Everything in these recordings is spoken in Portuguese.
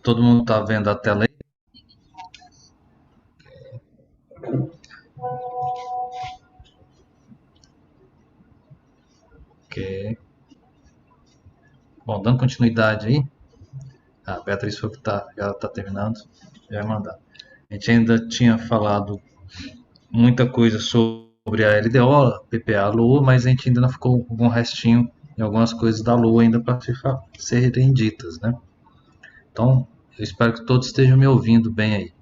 Todo mundo está vendo a tela aí? Ok. Bom, dando continuidade aí. A Beatriz foi que já está terminando. Já vai mandar. A gente ainda tinha falado muita coisa sobre a LDO, PPA, Lua, mas a gente ainda não ficou com um restinho em algumas coisas da Lua ainda para serem ditas, né? Então, eu espero que todos estejam me ouvindo bem aí.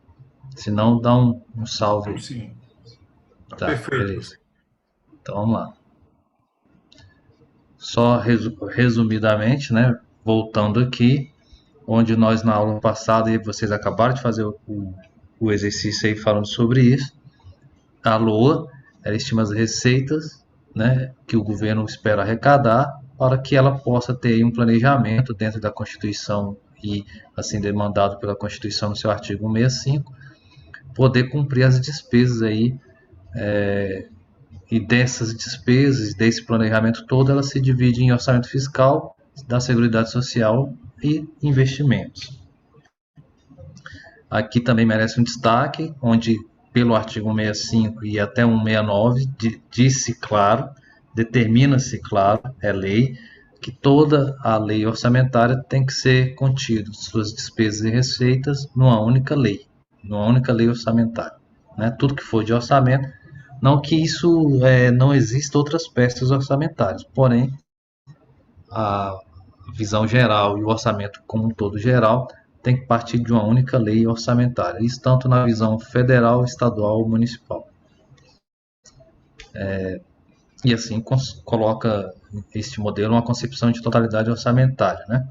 Se não, dá um salve aí. Sim, tá Tá, perfeito. beleza. Então vamos lá. Só resumidamente, né? Voltando aqui, onde nós na aula passada, e vocês acabaram de fazer o exercício aí falando sobre isso, a LOA, ela estima as receitas, né, que o governo espera arrecadar para que ela possa ter um planejamento dentro da Constituição e assim demandado pela Constituição no seu artigo 65, poder cumprir as despesas aí, e dessas despesas, desse planejamento todo, ela se divide em orçamento fiscal, da Seguridade Social e investimentos. Aqui também merece um destaque, onde pelo artigo 165 e até 169 disse claro, determina-se claro, é lei, que toda a lei orçamentária tem que ser contido suas despesas e receitas numa única lei orçamentária, né? Tudo que for de orçamento, não que isso não exista outras peças orçamentárias, porém a visão geral e o orçamento como um todo geral tem que partir de uma única lei orçamentária, isso tanto na visão federal, estadual ou municipal. E assim coloca este modelo uma concepção de totalidade orçamentária, né?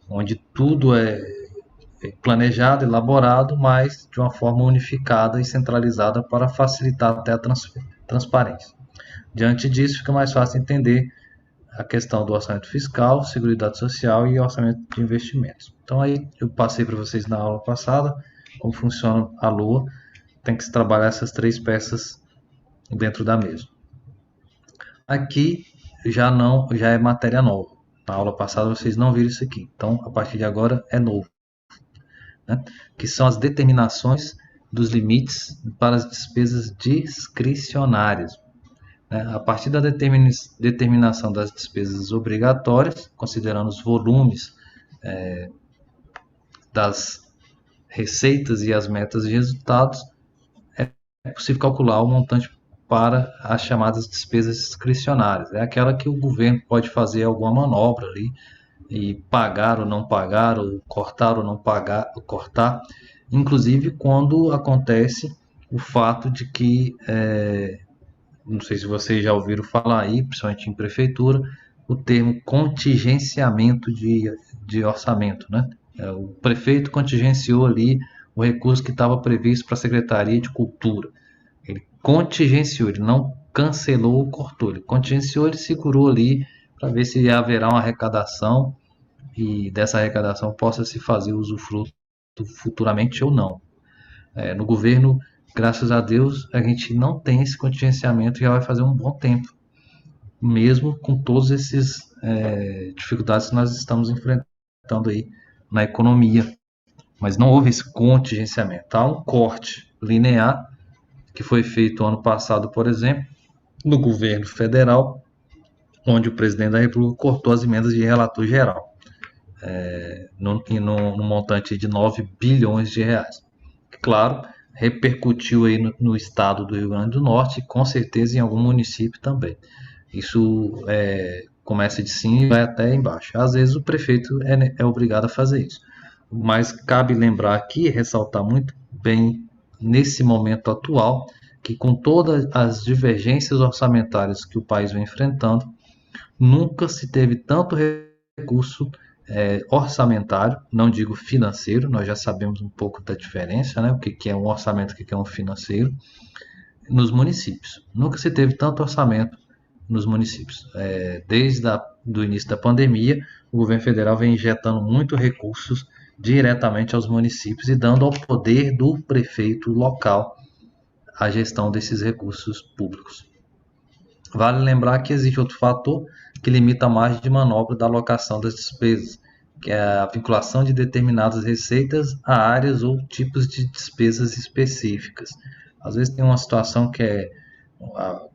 Onde tudo é planejado, elaborado, mas de uma forma unificada e centralizada para facilitar até a transparência. Diante disso, fica mais fácil entender a questão do orçamento fiscal, seguridade social e orçamento de investimentos. Então aí eu passei para vocês na aula passada como funciona a Lua. Tem que se trabalhar essas três peças dentro da mesma. Aqui já é matéria nova. Na aula passada vocês não viram isso aqui. Então a partir de agora é novo, né? Que são as determinações dos limites para as despesas discricionárias, né? A partir da determinação das despesas obrigatórias, considerando os volumes das receitas e as metas de resultados, é possível calcular o montante para as chamadas despesas discricionárias. É aquela que o governo pode fazer alguma manobra ali e pagar ou não pagar, ou cortar ou não pagar, ou cortar, inclusive quando acontece o fato de que, não sei se vocês já ouviram falar aí, principalmente em prefeitura, o termo contingenciamento de orçamento, né? O prefeito contingenciou ali o recurso que estava previsto para a Secretaria de Cultura. Ele contingenciou, ele não cancelou ou cortou, ele contingenciou, ele segurou ali para ver se haverá uma arrecadação e dessa arrecadação possa se fazer usufruto futuramente ou não. No governo, graças a Deus, a gente não tem esse contingenciamento e já vai fazer um bom tempo, mesmo com todas essas dificuldades que nós estamos enfrentando aí na economia. Mas não houve esse contingenciamento. Há um corte linear que foi feito ano passado, por exemplo, no governo federal, onde o presidente da República cortou as emendas de relator geral, no montante de 9 bilhões de reais. Claro, repercutiu aí no estado do Rio Grande do Norte e com certeza em algum município também. Isso começa de cima e vai até embaixo. Às vezes o prefeito é obrigado a fazer isso. Mas cabe lembrar aqui, ressaltar muito bem nesse momento atual, que com todas as divergências orçamentárias que o país vem enfrentando, nunca se teve tanto recurso orçamentário, não digo financeiro, nós já sabemos um pouco da diferença, né? O que é um orçamento, o que é um financeiro, nos municípios. Nunca se teve tanto orçamento nos municípios. Desde o início da pandemia, o governo federal vem injetando muito recursos diretamente aos municípios e dando ao poder do prefeito local a gestão desses recursos públicos. Vale lembrar que existe outro fator que limita a margem de manobra da alocação das despesas, que é a vinculação de determinadas receitas a áreas ou tipos de despesas específicas. Às vezes tem uma situação que é,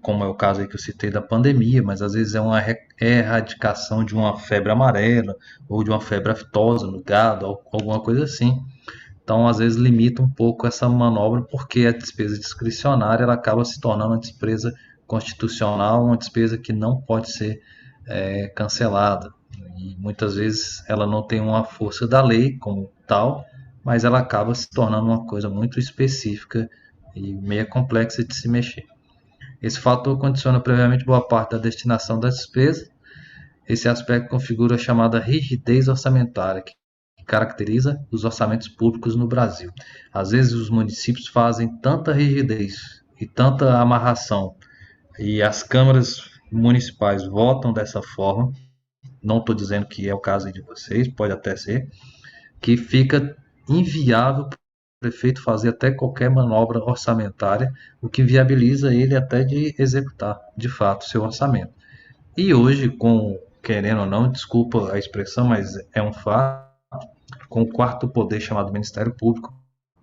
como é o caso aí que eu citei da pandemia, mas às vezes é uma erradicação de uma febre amarela ou de uma febre aftosa no gado, alguma coisa assim. Então, às vezes limita um pouco essa manobra porque a despesa discricionária ela acaba se tornando uma despesa constitucional, uma despesa que não pode ser cancelada. E muitas vezes ela não tem uma força da lei como tal, mas ela acaba se tornando uma coisa muito específica e meio complexa de se mexer. Esse fator condiciona previamente boa parte da destinação das despesas. Esse aspecto configura a chamada rigidez orçamentária, que caracteriza os orçamentos públicos no Brasil. Às vezes os municípios fazem tanta rigidez e tanta amarração, e as câmaras municipais votam dessa forma, não estou dizendo que é o caso de vocês, pode até ser, que fica inviável para o prefeito fazer até qualquer manobra orçamentária, o que viabiliza ele até de executar, de fato, seu orçamento. E hoje, querendo ou não, desculpa a expressão, mas é um fato, com o quarto poder chamado Ministério Público,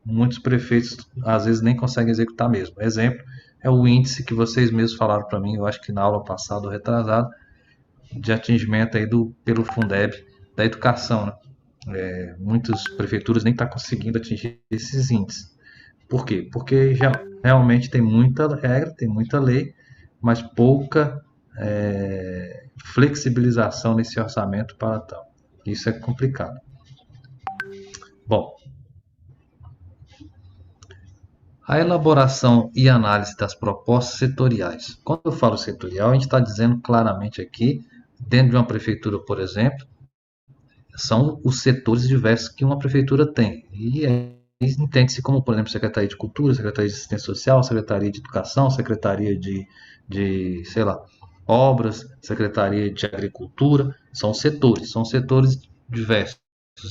muitos prefeitos às vezes nem conseguem executar mesmo. Exemplo é o índice que vocês mesmos falaram para mim, eu acho que na aula passada ou retrasada, de atingimento aí pelo Fundeb da educação. Né? Muitas prefeituras nem estão conseguindo atingir esses índices. Por quê? Porque já realmente tem muita regra, tem muita lei, mas pouca flexibilização nesse orçamento para tal. Isso é complicado. Bom, a elaboração e análise das propostas setoriais. Quando eu falo setorial, a gente está dizendo claramente aqui, dentro de uma prefeitura, por exemplo, são os setores diversos que uma prefeitura tem. E entende-se como, por exemplo, Secretaria de Cultura, Secretaria de Assistência Social, Secretaria de Educação, Secretaria sei lá, Obras, Secretaria de Agricultura, são setores diversos.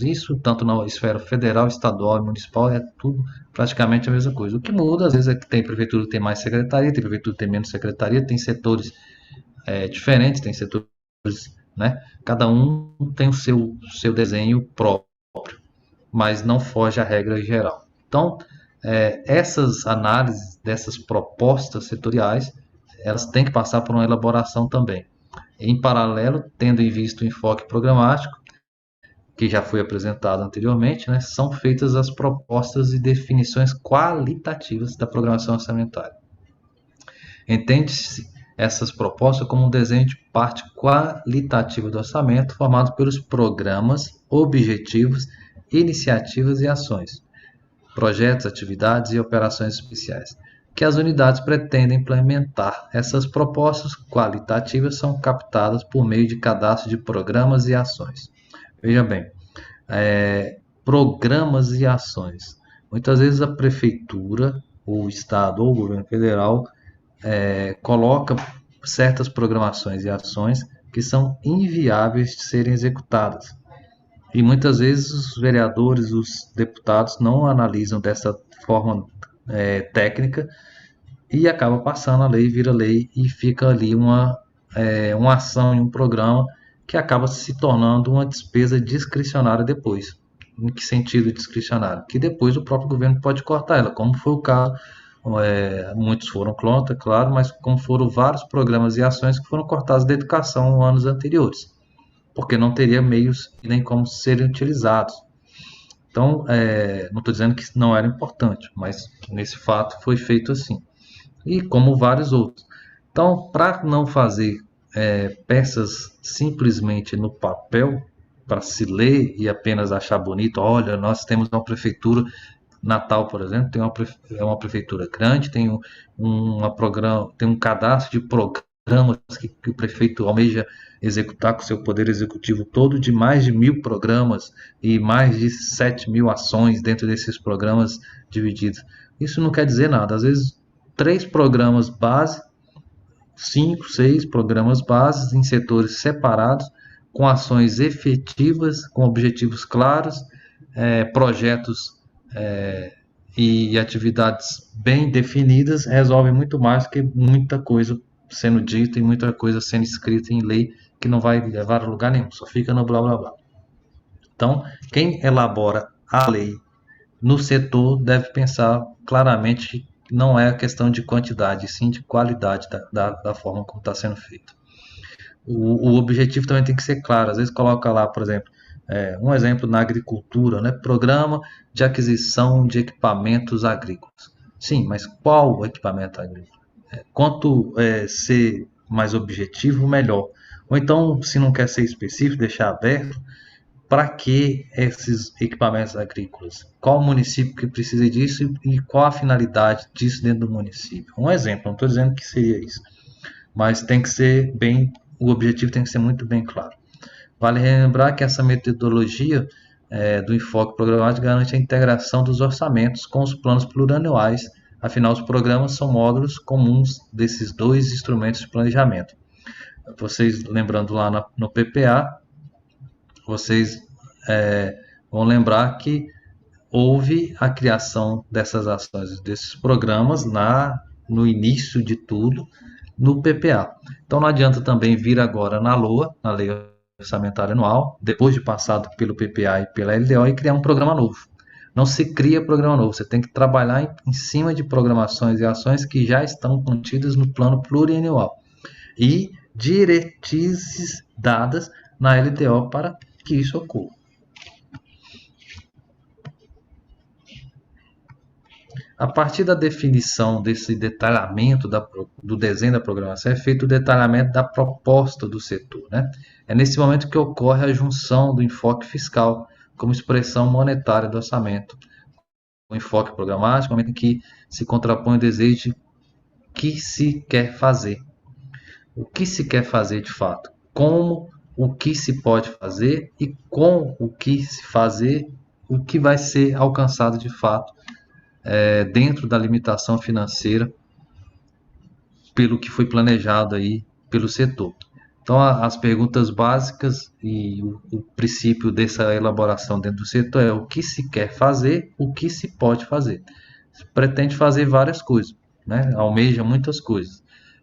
Isso, tanto na esfera federal, estadual e municipal, é tudo praticamente a mesma coisa. O que muda, às vezes, é que tem prefeitura que tem mais secretaria, tem prefeitura que tem menos secretaria, tem setores diferentes, tem setores, né? Cada um tem o seu desenho próprio, mas não foge à regra geral. Então, essas análises dessas propostas setoriais, elas têm que passar por uma elaboração também. Em paralelo, tendo em vista o enfoque programático, que já foi apresentado anteriormente, né, são feitas as propostas e definições qualitativas da programação orçamentária. Entende-se essas propostas como um desenho de parte qualitativa do orçamento formado pelos programas, objetivos, iniciativas e ações, projetos, atividades e operações especiais, que as unidades pretendem implementar. Essas propostas qualitativas são captadas por meio de cadastro de programas e ações. Veja bem, programas e ações. Muitas vezes a prefeitura, ou o estado, ou o governo federal coloca certas programações e ações que são inviáveis de serem executadas. E muitas vezes os vereadores, os deputados não analisam dessa forma técnica e acaba passando a lei, vira lei e fica ali uma ação em um programa que acaba se tornando uma despesa discricionária depois. Em que sentido discricionário? Que depois o próprio governo pode cortar ela, como foi o caso, muitos foram contra, claro, mas como foram vários programas e ações que foram cortados da educação anos anteriores, porque não teria meios nem como serem utilizados. Então, não estou dizendo que não era importante, mas nesse fato foi feito assim. E como vários outros. Então, para não fazer peças simplesmente no papel, para se ler e apenas achar bonito, olha, nós temos uma prefeitura, Natal, por exemplo, é uma prefeitura grande, tem tem um cadastro de programas que o prefeito almeja executar com seu poder executivo todo, de mais de 1.000 programas e mais de 7.000 ações dentro desses programas divididos. Isso não quer dizer nada. Às vezes, 3 programas base, 5, 6 programas bases em setores separados, com ações efetivas, com objetivos claros, projetos e atividades bem definidas, resolvem muito mais do que muita coisa sendo dita e muita coisa sendo escrita em lei que não vai levar a lugar nenhum, só fica no blá blá blá. Então, quem elabora a lei no setor deve pensar claramente que não é a questão de quantidade, sim de qualidade da forma como está sendo feito. O objetivo também tem que ser claro. Às vezes coloca lá, por exemplo, um exemplo na agricultura, né? Programa de aquisição de equipamentos agrícolas. Sim, mas qual equipamento agrícola? Quanto ser mais objetivo, melhor. Ou então, se não quer ser específico, deixar aberto, para que esses equipamentos agrícolas? Qual o município que precisa disso e qual a finalidade disso dentro do município? Um exemplo, não estou dizendo que seria isso, mas tem que ser bem, o objetivo tem que ser muito bem claro. Vale lembrar que essa metodologia do enfoque programático garante a integração dos orçamentos com os planos plurianuais, afinal os programas são módulos comuns desses dois instrumentos de planejamento. Vocês lembrando lá no PPA, vocês vão lembrar que houve a criação dessas ações, desses programas no início de tudo, no PPA. Então não adianta também vir agora na LOA, na Lei Orçamentária Anual, depois de passado pelo PPA e pela LDO, e criar um programa novo. Não se cria programa novo, você tem que trabalhar em cima de programações e ações que já estão contidas no plano plurianual e diretrizes dadas na LDO para que isso ocorra. A partir da definição desse detalhamento do desenho da programação, é feito o detalhamento da proposta do setor. Né? É nesse momento que ocorre a junção do enfoque fiscal como expressão monetária do orçamento, o enfoque programático, no momento em que se contrapõe o desejo de que se quer fazer. O que se quer fazer de fato? Como o que se pode fazer e com o que se fazer, o que vai ser alcançado de fato dentro da limitação financeira pelo que foi planejado aí pelo setor. Então, as perguntas básicas e o princípio dessa elaboração dentro do setor é o que se quer fazer, o que se pode fazer. Se pretende fazer várias coisas, né? Almeja muitas coisas,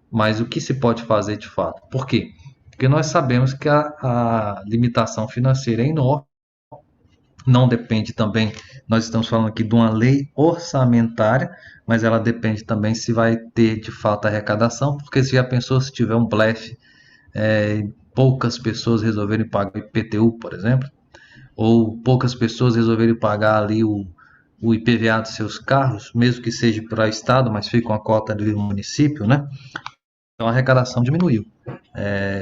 mas o que se pode fazer de fato? Por quê? Porque nós sabemos que a limitação financeira é enorme. Não depende também, nós estamos falando aqui de uma lei orçamentária, mas ela depende também se vai ter de fato arrecadação, porque se já pensou se tiver um blefe, poucas pessoas resolverem pagar o IPTU, por exemplo, ou poucas pessoas resolverem pagar ali o IPVA dos seus carros, mesmo que seja para o Estado, mas fica com a cota do município, né? Então a arrecadação diminuiu.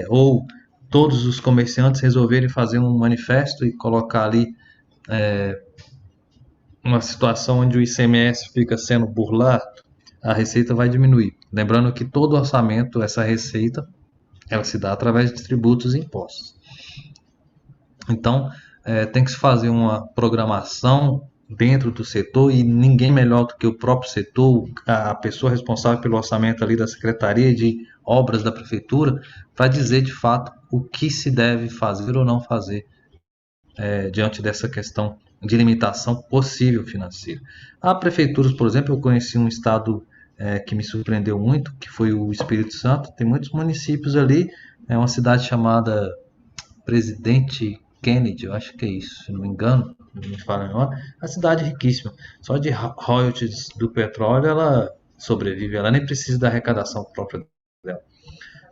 Ou todos os comerciantes resolverem fazer um manifesto e colocar ali uma situação onde o ICMS fica sendo burlado, a receita vai diminuir. Lembrando que todo orçamento, essa receita, ela se dá através de tributos e impostos. Então, tem que se fazer uma programação dentro do setor e ninguém melhor do que o próprio setor, a pessoa responsável pelo orçamento ali da Secretaria de Obras da Prefeitura, para dizer de fato o que se deve fazer ou não fazer diante dessa questão de limitação possível financeira. Há prefeituras, por exemplo, eu conheci um estado que me surpreendeu muito, que foi o Espírito Santo. Tem muitos municípios ali, é uma cidade chamada Presidente Kennedy, eu acho que é isso, se não me engano, não me fala não. A cidade é riquíssima, só de royalties do petróleo ela sobrevive, ela nem precisa da arrecadação própria dela.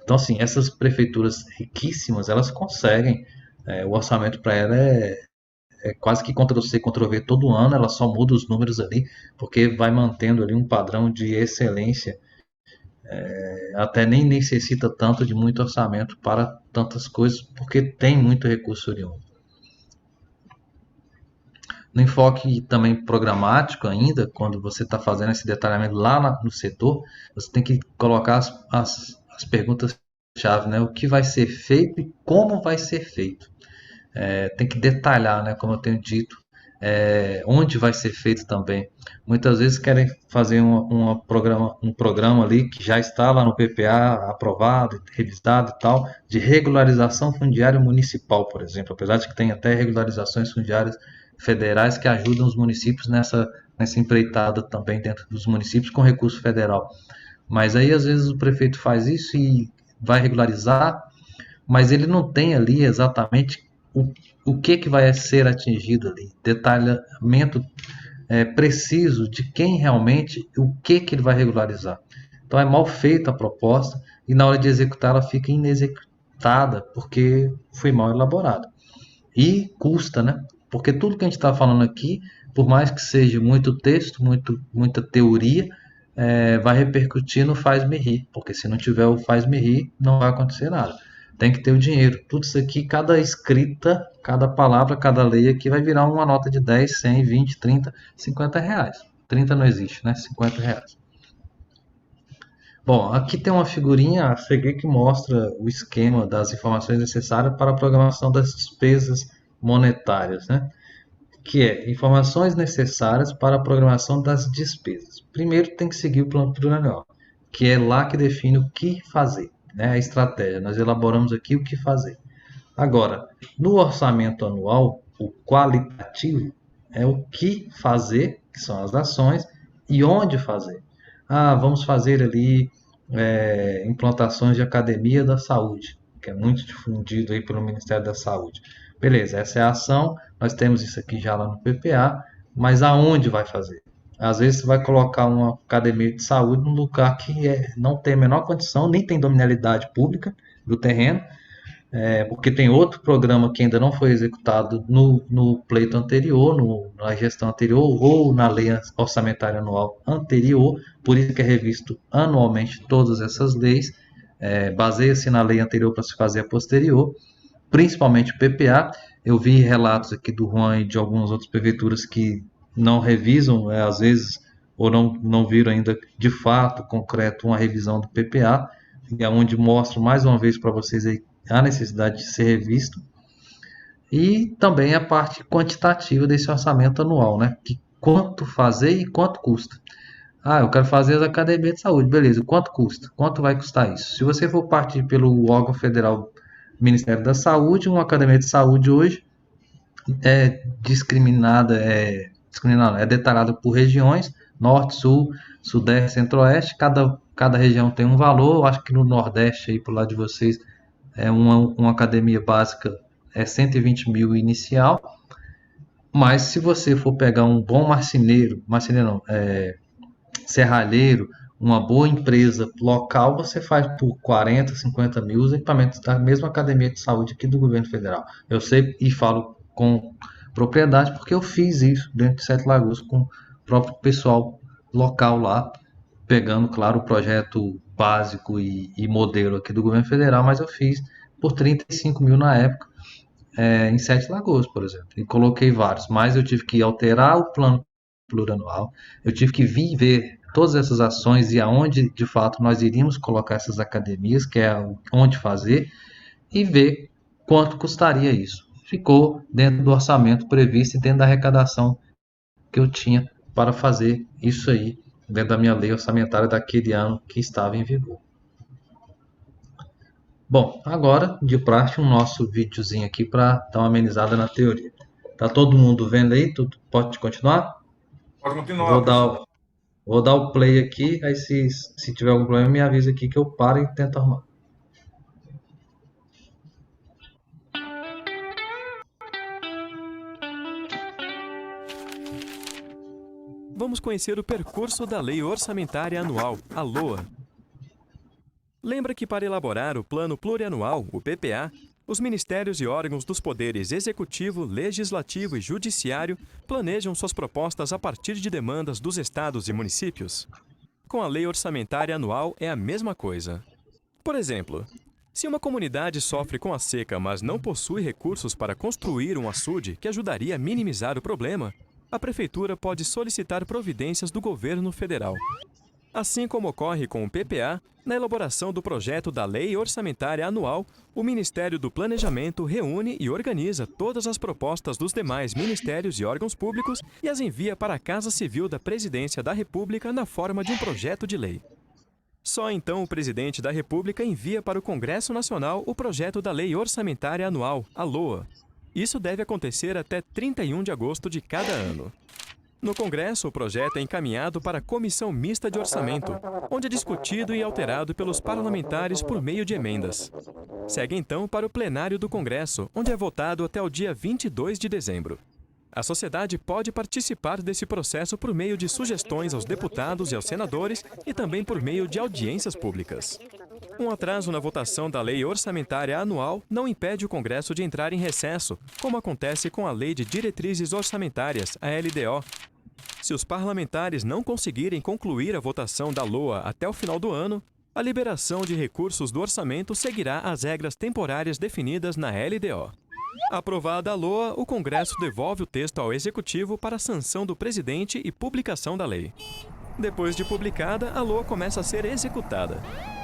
Então, assim, essas prefeituras riquíssimas, elas conseguem, o orçamento para ela é quase que Ctrl-C, Ctrl-V todo ano, ela só muda os números ali, porque vai mantendo ali um padrão de excelência, até nem necessita tanto de muito orçamento para tantas coisas, porque tem muito recurso oriundo. No enfoque também programático ainda, quando você está fazendo esse detalhamento lá no setor, você tem que colocar as perguntas-chave, né? O que vai ser feito e como vai ser feito. Tem que detalhar, né? Como eu tenho dito, onde vai ser feito também. Muitas vezes querem fazer um programa ali que já está lá no PPA aprovado, revisado e tal, de regularização fundiária municipal, por exemplo, apesar de que tem até regularizações fundiárias federais que ajudam os municípios nessa empreitada também dentro dos municípios com recurso federal. Mas aí às vezes o prefeito faz isso e vai regularizar, mas ele não tem ali exatamente o que vai ser atingido ali, detalhamento preciso de quem realmente, o que ele vai regularizar. Então é mal feita a proposta e na hora de executar ela fica inexecutada porque foi mal elaborada. E custa, né? Porque tudo que a gente está falando aqui, por mais que seja muito texto, muita teoria, vai repercutir no faz-me rir, porque se não tiver o faz-me rir, não vai acontecer nada. Tem que ter o dinheiro. Tudo isso aqui, cada escrita, cada palavra, cada lei aqui vai virar uma nota de 10, 100, 20, 30, 50 reais. 30 não existe, né? 50 reais. Bom, aqui tem uma figurinha a seguir que mostra o esquema das informações necessárias para a programação das despesas monetárias, né? Que é informações necessárias para a programação das despesas. Primeiro tem que seguir o plano plurianual, que é lá que define o que fazer, né? A estratégia. Nós elaboramos aqui o que fazer. Agora, no orçamento anual, o qualitativo é o que fazer, que são as ações, e onde fazer. Ah, vamos fazer ali implantações de academia da saúde, que é muito difundido aí pelo Ministério da Saúde. Beleza, essa é a ação, nós temos isso aqui já lá no PPA, mas aonde vai fazer? Às vezes você vai colocar uma academia de saúde num lugar que não tem a menor condição, nem tem dominalidade pública do terreno, porque tem outro programa que ainda não foi executado no pleito anterior, na gestão anterior ou na lei orçamentária anual anterior, por isso que é revisto anualmente todas essas leis, baseia-se na lei anterior para se fazer a posterior, principalmente o PPA. Eu vi relatos aqui do Juan e de algumas outras prefeituras que não revisam, às vezes, ou não viram ainda de fato concreto uma revisão do PPA, e é onde mostro mais uma vez para vocês aí a necessidade de ser revisto, e também a parte quantitativa desse orçamento anual, né? Que quanto fazer e quanto custa. Ah, eu quero fazer as academias de saúde, beleza, quanto custa? Quanto vai custar isso? Se você for partir pelo órgão federal Ministério da Saúde, uma academia de saúde hoje é detalhada por regiões, norte, sul, sudeste, centro-oeste, cada região tem um valor, eu acho que no nordeste aí pro lado de vocês uma academia básica 120 mil inicial, mas se você for pegar um bom marceneiro não, serralheiro, uma boa empresa local, você faz por 40, 50 mil os equipamentos da mesma academia de saúde aqui do governo federal. Eu sei e falo com propriedade porque eu fiz isso dentro de Sete Lagoas com o próprio pessoal local lá, pegando, claro, o projeto básico e modelo aqui do governo federal, mas eu fiz por 35 mil na época, em Sete Lagoas, por exemplo, e coloquei vários, mas eu tive que alterar o plano plurianual, eu tive que vir ver todas essas ações e aonde de fato nós iríamos colocar essas academias, que é onde fazer, e ver quanto custaria isso. Ficou dentro do orçamento previsto e dentro da arrecadação que eu tinha para fazer isso aí, dentro da minha lei orçamentária daquele ano que estava em vigor. Bom, agora de praxe um nosso videozinho aqui para dar uma amenizada na teoria. Tá todo mundo vendo aí? Pode continuar? Pode continuar, Vou dar, professor. vou dar o play aqui, aí se tiver algum problema me avisa aqui que eu paro e tento arrumar. Vamos conhecer o percurso da Lei Orçamentária Anual, a LOA. Lembra que para elaborar o Plano Plurianual, o PPA, os ministérios e órgãos dos poderes Executivo, Legislativo e Judiciário planejam suas propostas a partir de demandas dos estados e municípios? Com a Lei Orçamentária Anual é a mesma coisa. Por exemplo, se uma comunidade sofre com a seca, mas não possui recursos para construir um açude que ajudaria a minimizar o problema, a Prefeitura pode solicitar providências do governo federal. Assim como ocorre com o PPA, na elaboração do projeto da Lei Orçamentária Anual, o Ministério do Planejamento reúne e organiza todas as propostas dos demais ministérios e órgãos públicos e as envia para a Casa Civil da Presidência da República na forma de um projeto de lei. Só então o Presidente da República envia para o Congresso Nacional o projeto da Lei Orçamentária Anual, a LOA. Isso deve acontecer até 31 de agosto de cada ano. No Congresso, o projeto é encaminhado para a Comissão Mista de Orçamento, onde é discutido e alterado pelos parlamentares por meio de emendas. Segue então para o plenário do Congresso, onde é votado até o dia 22 de dezembro. A sociedade pode participar desse processo por meio de sugestões aos deputados e aos senadores e também por meio de audiências públicas. Um atraso na votação da Lei Orçamentária Anual não impede o Congresso de entrar em recesso, como acontece com a Lei de Diretrizes Orçamentárias, a LDO. Se os parlamentares não conseguirem concluir a votação da LOA até o final do ano, a liberação de recursos do orçamento seguirá as regras temporárias definidas na LDO. Aprovada a LOA, o Congresso devolve o texto ao Executivo para sanção do presidente e publicação da lei. Depois de publicada, a LOA começa a ser executada.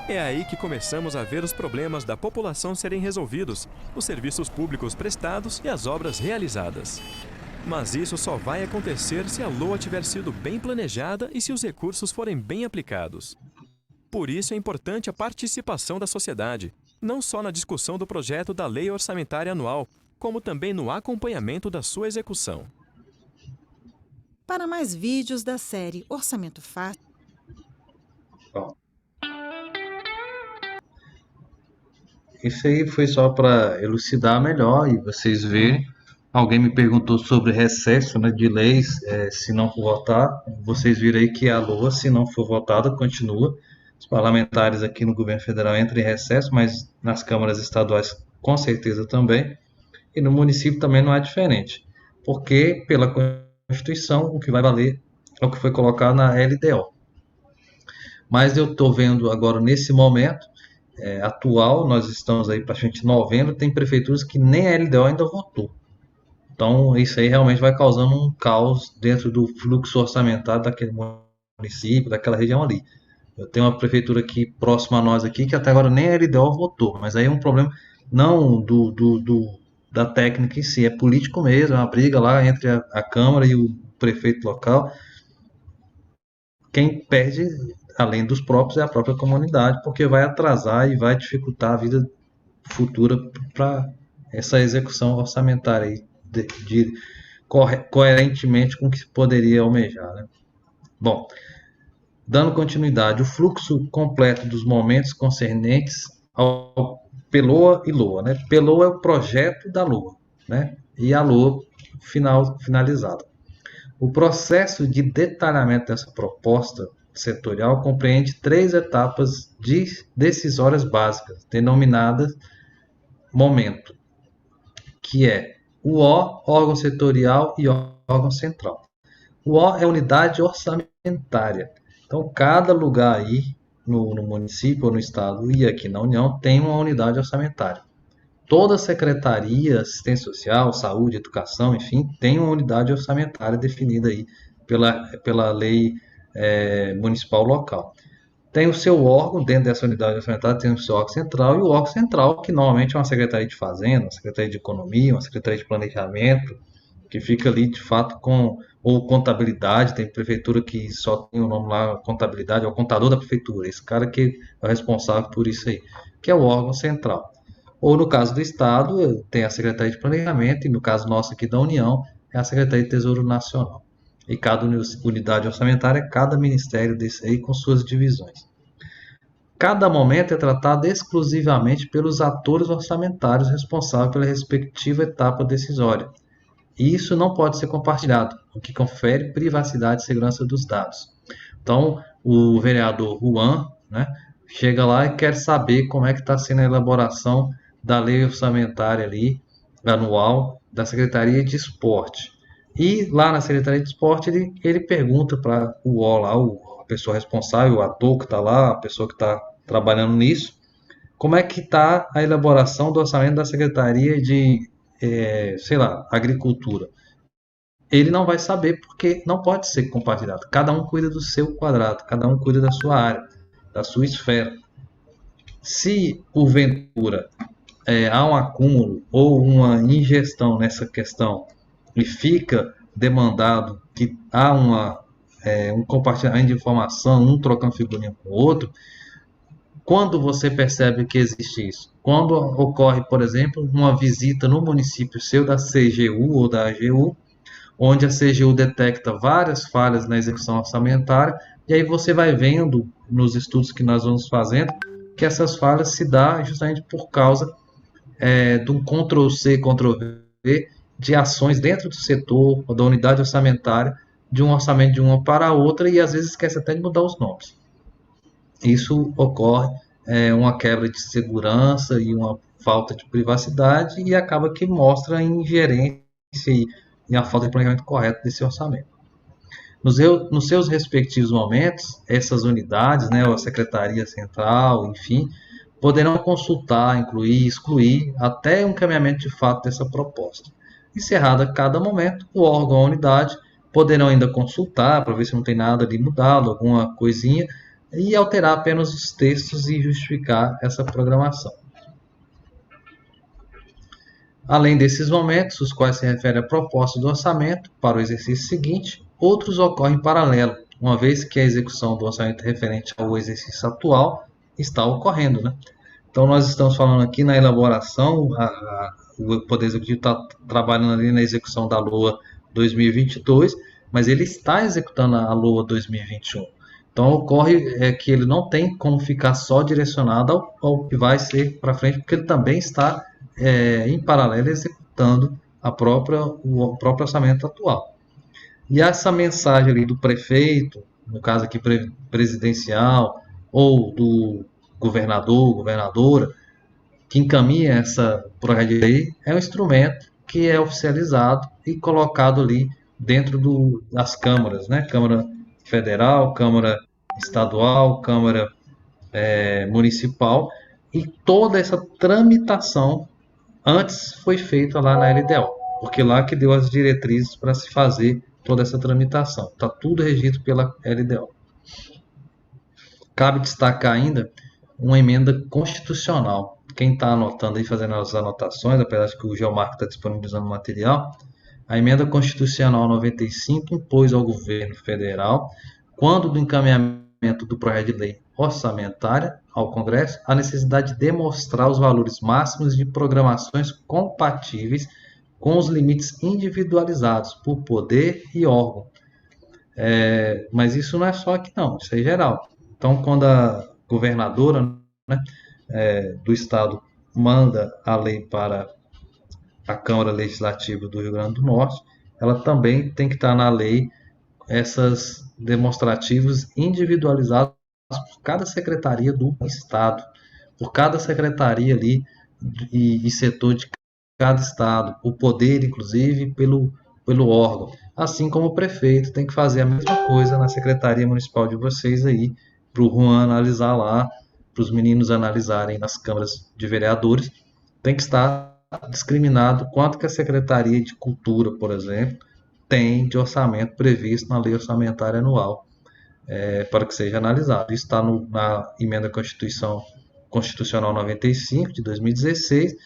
É aí que começamos a ver os problemas da população serem resolvidos, os serviços públicos prestados e as obras realizadas. Mas isso só vai acontecer se a LOA tiver sido bem planejada e se os recursos forem bem aplicados. Por isso é importante a participação da sociedade, não só na discussão do projeto da Lei Orçamentária Anual, como também no acompanhamento da sua execução. Para mais vídeos da série Orçamento Fácil, Bom, isso aí foi só para elucidar melhor e vocês verem. Alguém me perguntou sobre recesso, né, de leis, se não for votar. Vocês viram aí que a LOA, se não for votada, continua. Os parlamentares aqui no governo federal entram em recesso, mas nas câmaras estaduais com certeza também. E no município também não é diferente. Porque, pela Constituição, o que vai valer é o que foi colocado na LDO. Mas eu estou vendo agora, nesse momento atual, nós estamos aí praticamente em novembro, tem prefeituras que nem a LDO ainda votou. Então, isso aí realmente vai causando um caos dentro do fluxo orçamentário daquele município, daquela região ali. Eu tenho uma prefeitura aqui próxima a nós aqui que até agora nem a LDO votou, mas aí é um problema não da técnica em si, é político mesmo, é uma briga lá entre a Câmara e o prefeito local. Quem perde, além dos próprios, é a própria comunidade, porque vai atrasar e vai dificultar a vida futura para essa execução orçamentária aí, coerentemente com o que poderia almejar, né? Bom, dando continuidade, o fluxo completo dos momentos concernentes ao PELOA e LOA, né? PELOA é o projeto da LOA, né? E a LOA finalizada. O processo de detalhamento dessa proposta setorial compreende 3 etapas decisórias básicas, denominadas momento, que é o órgão setorial e órgão central. O é unidade orçamentária. Então, cada lugar aí, no município ou no estado e aqui na União, tem uma unidade orçamentária. Toda secretaria, assistência social, saúde, educação, enfim, tem uma unidade orçamentária definida aí pela lei municipal local. Tem o seu órgão, dentro dessa unidade orçamentária tem o seu órgão central, e o órgão central, que normalmente é uma secretaria de fazenda, uma secretaria de economia, uma secretaria de planejamento, que fica ali de fato ou contabilidade. Tem prefeitura que só tem o nome lá, contabilidade, é o contador da prefeitura, esse cara que é o responsável por isso aí, que é o órgão central. Ou no caso do estado, tem a secretaria de planejamento, e no caso nosso aqui da União, é a secretaria de Tesouro Nacional. E cada unidade orçamentária é cada ministério desse aí com suas divisões. Cada momento é tratado exclusivamente pelos atores orçamentários responsáveis pela respectiva etapa decisória. E isso não pode ser compartilhado, o que confere privacidade e segurança dos dados. Então, o vereador Juan, né, chega lá e quer saber como é que está sendo a elaboração da lei orçamentária ali, anual, da Secretaria de Esporte. E lá na Secretaria de Esporte ele pergunta para o lá, a pessoa responsável, o ator que está lá, a pessoa que está trabalhando nisso, como é que está a elaboração do orçamento da Secretaria de, Agricultura. Ele não vai saber porque não pode ser compartilhado. Cada um cuida do seu quadrado, cada um cuida da sua área, da sua esfera. Se porventura há um acúmulo ou uma ingestão nessa questão e fica demandado que há um compartilhamento de informação, um trocando figurinha com o outro, quando você percebe que existe isso? Quando ocorre, por exemplo, uma visita no município seu da CGU ou da AGU, onde a CGU detecta várias falhas na execução orçamentária, e aí você vai vendo nos estudos que nós vamos fazendo que essas falhas se dão justamente por causa de um Ctrl+C, Ctrl+V de ações dentro do setor ou da unidade orçamentária, de um orçamento de uma para a outra, e às vezes esquece até de mudar os nomes. Isso ocorre uma quebra de segurança e uma falta de privacidade, e acaba que mostra a ingerência e a falta de planejamento correto desse orçamento. Nos seus respectivos momentos, essas unidades, né, a Secretaria Central, enfim, poderão consultar, incluir, excluir, até o encaminhamento de fato dessa proposta. Encerrada cada momento, o órgão ou a unidade poderão ainda consultar para ver se não tem nada ali mudado, alguma coisinha, e alterar apenas os textos e justificar essa programação. Além desses momentos, os quais se referem à proposta do orçamento para o exercício seguinte, outros ocorrem em paralelo, uma vez que a execução do orçamento referente ao exercício atual está ocorrendo, né? Então, nós estamos falando aqui na elaboração, o Poder Executivo está trabalhando ali na execução da LOA 2022, mas ele está executando a LOA 2021. Então, ocorre que ele não tem como ficar só direcionado ao que vai ser para frente, porque ele também está, em paralelo, executando o próprio orçamento atual. E essa mensagem ali do prefeito, no caso aqui presidencial, ou do governador, governadora, que encaminha essa projeto de lei, é um instrumento que é oficializado e colocado ali dentro das câmaras, né? Câmara Federal, Câmara Estadual, Câmara Municipal, e toda essa tramitação antes foi feita lá na LDO, porque lá que deu as diretrizes para se fazer toda essa tramitação. Está tudo regido pela LDO. Cabe destacar ainda uma emenda constitucional. Quem está anotando aí, fazendo as anotações, apesar de que o Geomarco está disponibilizando o material, a emenda constitucional 95 impôs ao governo federal, quando do encaminhamento do projeto de lei orçamentária ao Congresso, a necessidade de demonstrar os valores máximos de programações compatíveis com os limites individualizados por poder e órgão. Mas isso não é só aqui não, isso é geral. Então, quando a governadora, né, do estado manda a lei para a Câmara Legislativa do Rio Grande do Norte, ela também tem que estar na lei essas demonstrativos individualizados por cada secretaria do estado, por cada secretaria ali e setor de cada estado, o poder, inclusive, pelo órgão. Assim como o prefeito tem que fazer a mesma coisa na secretaria municipal de vocês aí, para o Juan analisar lá, para os meninos analisarem nas câmaras de vereadores, tem que estar discriminado quanto que a Secretaria de Cultura, por exemplo, tem de orçamento previsto na Lei Orçamentária Anual, para que seja analisado. Isso está na Emenda Constitucional 95, de 2016,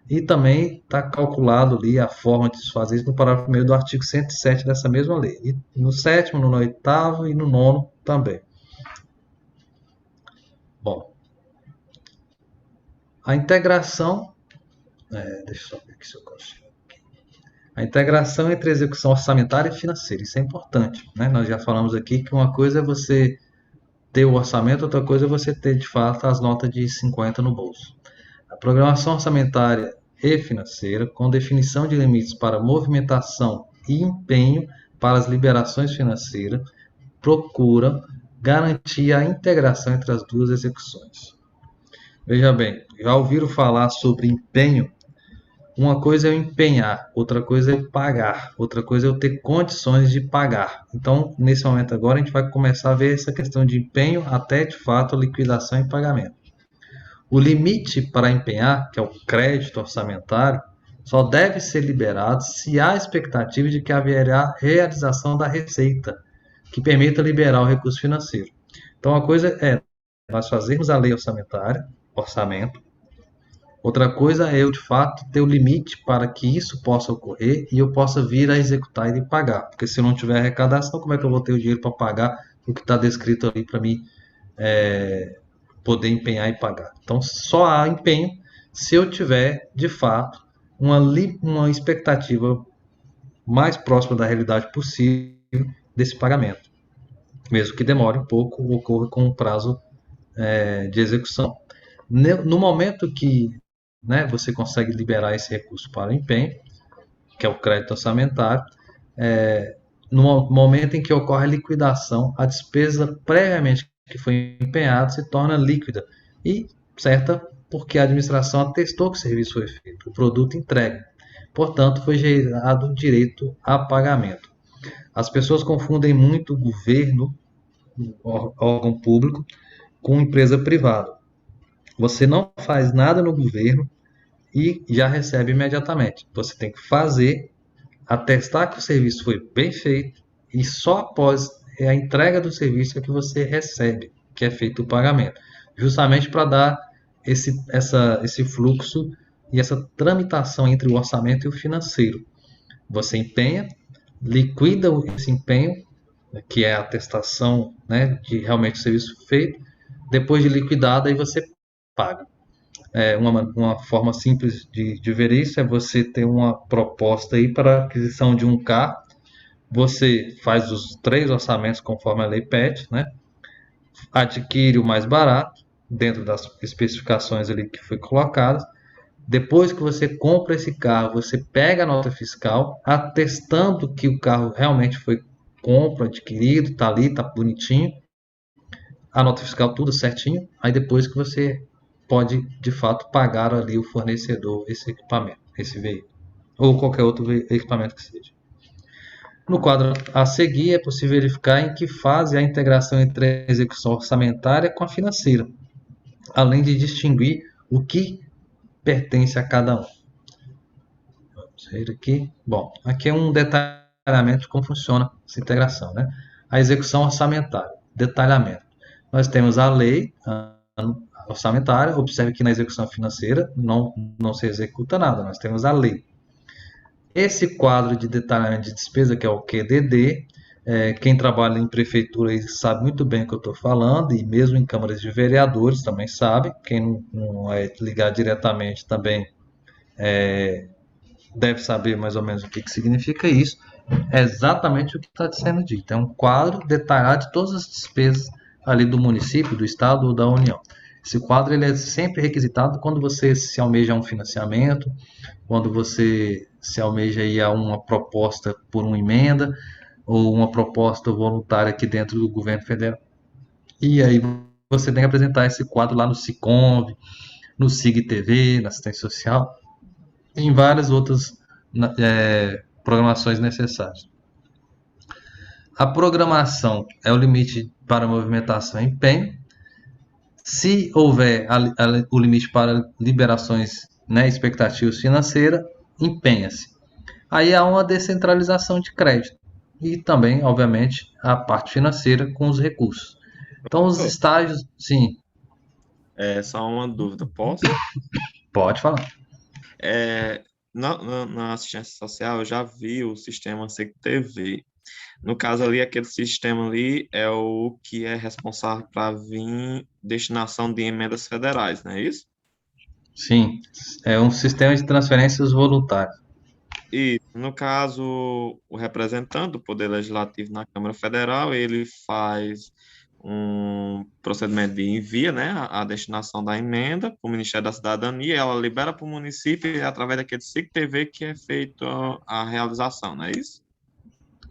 e também está calculado ali a forma de se fazer isso no parágrafo 1º do artigo 107 dessa mesma lei. E no 7º, no 8º e no 9º também. Bom, a integração... deixa eu só ver aqui se eu consigo. A integração entre execução orçamentária e financeira, isso é importante, né? Nós já falamos aqui que uma coisa é você ter o orçamento, outra coisa é você ter, de fato, as notas de 50 no bolso. A programação orçamentária e financeira, com definição de limites para movimentação e empenho para as liberações financeiras, procura garantir a integração entre as duas execuções. Veja bem, já ouviram falar sobre empenho? Uma coisa é eu empenhar, outra coisa é eu pagar, outra coisa é eu ter condições de pagar. Então, nesse momento agora, a gente vai começar a ver essa questão de empenho até, de fato, a liquidação e pagamento. O limite para empenhar, que é o crédito orçamentário, só deve ser liberado se há expectativa de que haverá realização da receita, que permita liberar o recurso financeiro. Então, a coisa é nós fazermos a lei orçamentária, orçamento. Outra coisa é eu, de fato, ter o limite para que isso possa ocorrer e eu possa vir a executar e pagar. Porque se eu não tiver arrecadação, como é que eu vou ter o dinheiro para pagar o que está descrito ali para mim poder empenhar e pagar? Então, só há empenho se eu tiver, de fato, uma expectativa mais próxima da realidade possível desse pagamento, mesmo que demore um pouco, ocorra com um prazo de execução. No momento que, né, você consegue liberar esse recurso para o empenho, que é o crédito orçamentário, no momento em que ocorre a liquidação, a despesa previamente que foi empenhada se torna líquida e certa porque a administração atestou que o serviço foi feito, o produto entregue. Portanto, foi gerado direito a pagamento. As pessoas confundem muito o governo, órgão público, com empresa privada. Você não faz nada no governo e já recebe imediatamente. Você tem que fazer, atestar que o serviço foi bem feito e só após a entrega do serviço é que você recebe, que é feito o pagamento. Justamente para dar esse fluxo e essa tramitação entre o orçamento e o financeiro. Você empenha, liquida esse empenho, que é a atestação, né, de realmente o serviço feito. Depois de liquidado, aí você paga. Uma forma simples de ver isso é você ter uma proposta aí para aquisição de um carro. Você faz os 3 orçamentos conforme a lei pede, né? Adquire o mais barato, dentro das especificações ali que foi colocadas. Depois que você compra esse carro, você pega a nota fiscal, atestando que o carro realmente foi compra, adquirido, tá ali, tá bonitinho. A nota fiscal tudo certinho. Aí depois que você pode, de fato, pagar ali o fornecedor esse equipamento, esse veículo. Ou qualquer outro equipamento que seja. No quadro a seguir, é possível verificar em que fase a integração entre a execução orçamentária com a financeira, além de distinguir o que pertence a cada um. Vamos ver aqui. Bom, aqui é um detalhamento de como funciona essa integração, né? A execução orçamentária, detalhamento. Nós temos a lei orçamentária, observe que na execução financeira não se executa nada, nós temos a lei. Esse quadro de detalhamento de despesa, que é o QDD, quem trabalha em prefeitura aí sabe muito bem o que eu estou falando, e mesmo em câmaras de vereadores também sabe. Quem não é ligado diretamente também deve saber mais ou menos o que significa isso. É exatamente o que está sendo dito. É um quadro detalhado de todas as despesas ali do município, do estado ou da União. Esse quadro ele é sempre requisitado quando você se almeja um financiamento, quando você se almeja aí a uma proposta por uma emenda ou uma proposta voluntária aqui dentro do governo federal. E aí você tem que apresentar esse quadro lá no SICOMV, no SIG-TV, na assistência social, e em várias outras programações necessárias. A programação é o limite para movimentação e empenho. Se houver o limite para liberações, né, expectativas financeiras, empenha-se. Aí há uma descentralização de crédito e também, obviamente, a parte financeira com os recursos. Então, os estágios, sim. Só uma dúvida, posso? Pode falar. Na assistência social, eu já vi o sistema SIG-TV. No caso ali, aquele sistema ali é o que é responsável para vir destinação de emendas federais, não é isso? Sim, é um sistema de transferências voluntárias. E, no caso, o representante do Poder Legislativo na Câmara Federal, ele faz um procedimento de envio, né, a destinação da emenda para o Ministério da Cidadania, ela libera para o município e através daquele SIG-TV que é feito a realização, não é isso?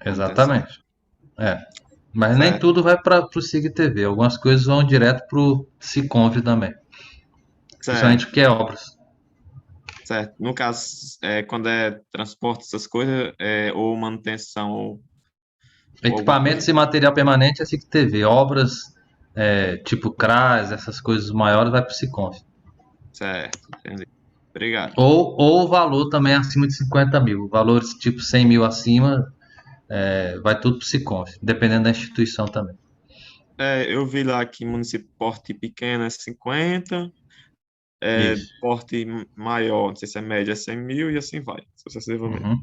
Exatamente. Mas certo. Nem tudo vai para o SIG-TV, algumas coisas vão direto para o SICOMV também. Certo. Principalmente porque é obras. Certo. No caso, quando é transporte, essas coisas, ou manutenção... Equipamentos e material permanente é SIG-TV. Obras, tipo CRAS, essas coisas maiores, vai para o SICOMV. Certo, entendi. Obrigado. Ou o valor também acima de 50 mil. Valores tipo 100 mil acima, vai tudo para o SICOMV, dependendo da instituição também. Eu vi lá que município porte pequeno é 50, porte maior, não sei se é média, é 100 mil e assim vai, sucessivamente. Uhum.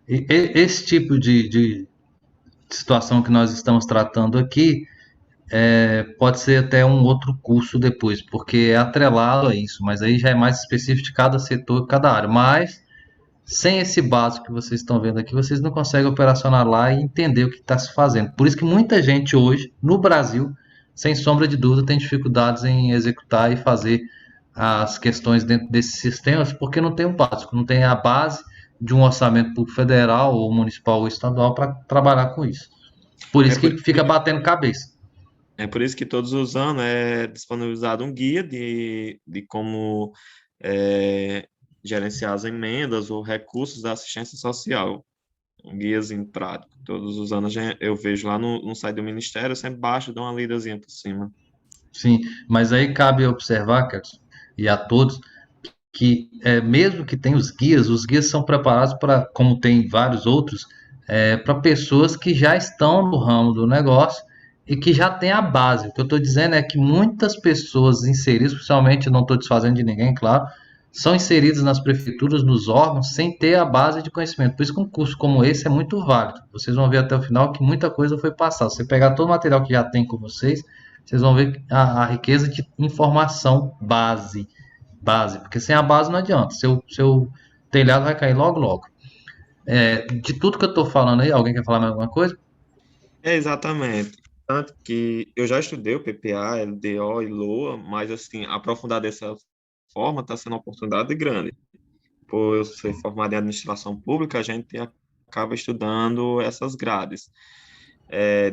E esse tipo de situação que nós estamos tratando aqui pode ser até um outro curso depois, porque é atrelado a isso, mas aí já é mais específico de cada setor, cada área. Mas Sem esse básico que vocês estão vendo aqui, vocês não conseguem operacionar lá e entender o que está se fazendo. Por isso que muita gente hoje, no Brasil, sem sombra de dúvida, tem dificuldades em executar e fazer as questões dentro desses sistemas, porque não tem o básico, não tem a base de um orçamento público federal ou municipal ou estadual para trabalhar com isso. Por É isso por, que fica batendo cabeça. é por isso que todos os anos é disponibilizado um guia de como é, gerenciar as emendas ou recursos da assistência social. Um guiazinho prático. Todos os anos eu vejo lá no site do Ministério, eu sempre baixo e dou uma lidazinha por cima. Sim, mas aí cabe observar, Carlos, e a todos, que mesmo que tenha os guias são preparados para, como tem vários outros, para pessoas que já estão no ramo do negócio e que já têm a base. O que eu estou dizendo é que muitas pessoas inseridas, principalmente, não estou desfazendo de ninguém, claro, são inseridas nas prefeituras, nos órgãos, sem ter a base de conhecimento. Por isso que um curso como esse é muito válido. Vocês vão ver até o final que muita coisa foi passada. Se você pegar todo o material que já tem com vocês, vocês vão ver a riqueza de informação base, porque sem a base não adianta, seu telhado vai cair logo logo. De tudo que eu estou falando aí, alguém quer falar mais alguma coisa? É exatamente. Tanto que eu já estudei o PPA, LDO e LOA, mas assim, aprofundar dessa forma está sendo uma oportunidade grande. Por eu ser formado em administração pública, a gente acaba estudando essas grades.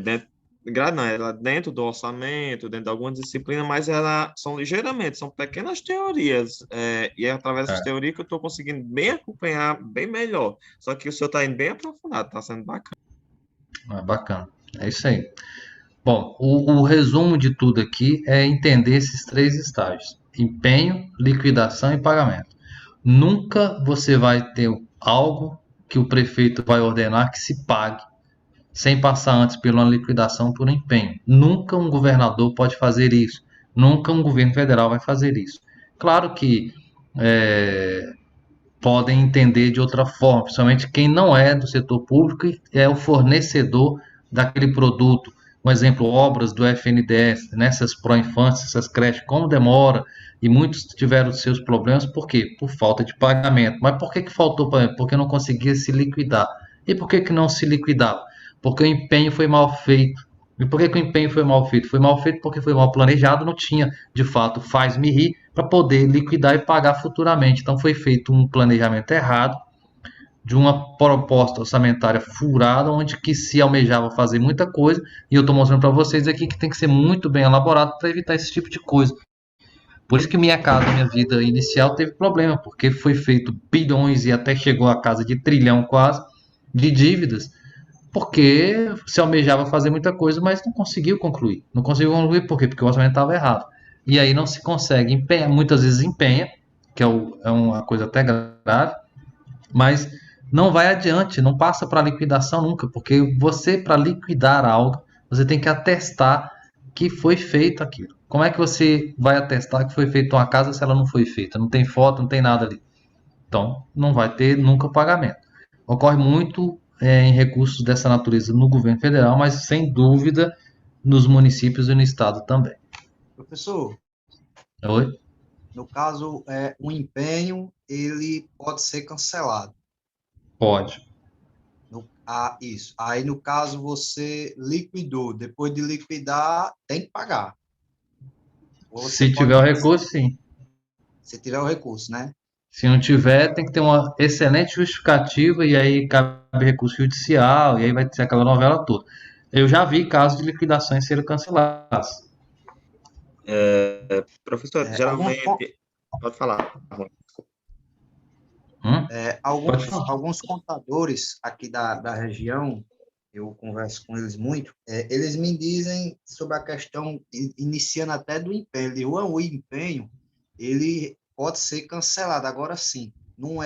Dentro, grade não, ela dentro do orçamento, dentro de algumas disciplinas, mas elas são ligeiramente, são pequenas teorias, e é através dessas É, teorias que eu estou conseguindo bem acompanhar, bem melhor. Só que o senhor está indo bem aprofundado, está sendo bacana. bacana. É isso aí. Bom, o resumo de tudo aqui é entender esses três estágios: empenho, liquidação e pagamento. Nunca você vai ter algo que o prefeito vai ordenar que se pague sem passar antes por uma liquidação por um empenho. Nunca um governador pode fazer isso. Nunca um governo federal vai fazer isso. Claro que é, podem entender de outra forma, principalmente quem não é do setor público e é o fornecedor daquele produto. Um exemplo, obras do FNDES, nessas pró-infâncias, essas creches, como demora, e muitos tiveram seus problemas, por quê? Por falta de pagamento. Mas por que faltou pagamento? Porque não conseguia se liquidar. E por que não se liquidava? Porque o empenho foi mal feito. E por que o empenho foi mal feito? Foi mal feito porque foi mal planejado, não tinha, de fato, faz-me rir para poder liquidar e pagar futuramente. Então foi feito um planejamento errado, de uma proposta orçamentária furada, onde que se almejava fazer muita coisa, e eu estou mostrando para vocês aqui que tem que ser muito bem elaborado para evitar esse tipo de coisa. Por isso que minha casa, minha vida inicial teve problema, porque foi feito bilhões e até chegou a casa de trilhão quase de dívidas, porque se almejava fazer muita coisa, mas não conseguiu concluir. Não conseguiu concluir por quê? Porque o orçamento estava errado. E aí não se consegue empenhar, muitas vezes empenha, que é uma coisa até grave, mas não vai adiante, não passa para liquidação nunca, porque você, para liquidar algo, você tem que atestar que foi feito aquilo. Como é que você vai atestar que foi feita uma casa se ela não foi feita? Não tem foto, não tem nada ali. Então, não vai ter nunca o pagamento. Ocorre muito em recursos dessa natureza no governo federal, mas sem dúvida nos municípios e no estado também. Professor, Oi? no caso, o empenho, ele pode ser cancelado. Pode. Isso. Aí, no caso, você liquidou. Depois de liquidar, tem que pagar. Ou você Se tiver pode, o recurso, sim. se tiver o recurso, né? Se não tiver, tem que ter uma excelente justificativa e aí cabe recurso judicial e aí vai ter aquela novela toda. Eu já vi casos de liquidações serem canceladas. Professor, Alguns, geralmente, pode falar. Hum? Pode alguns, falar. alguns contadores aqui da região, eu converso com eles muito, eles me dizem sobre a questão, iniciando até do empenho. Ele diz, o empenho, ele pode ser cancelado. Agora sim, não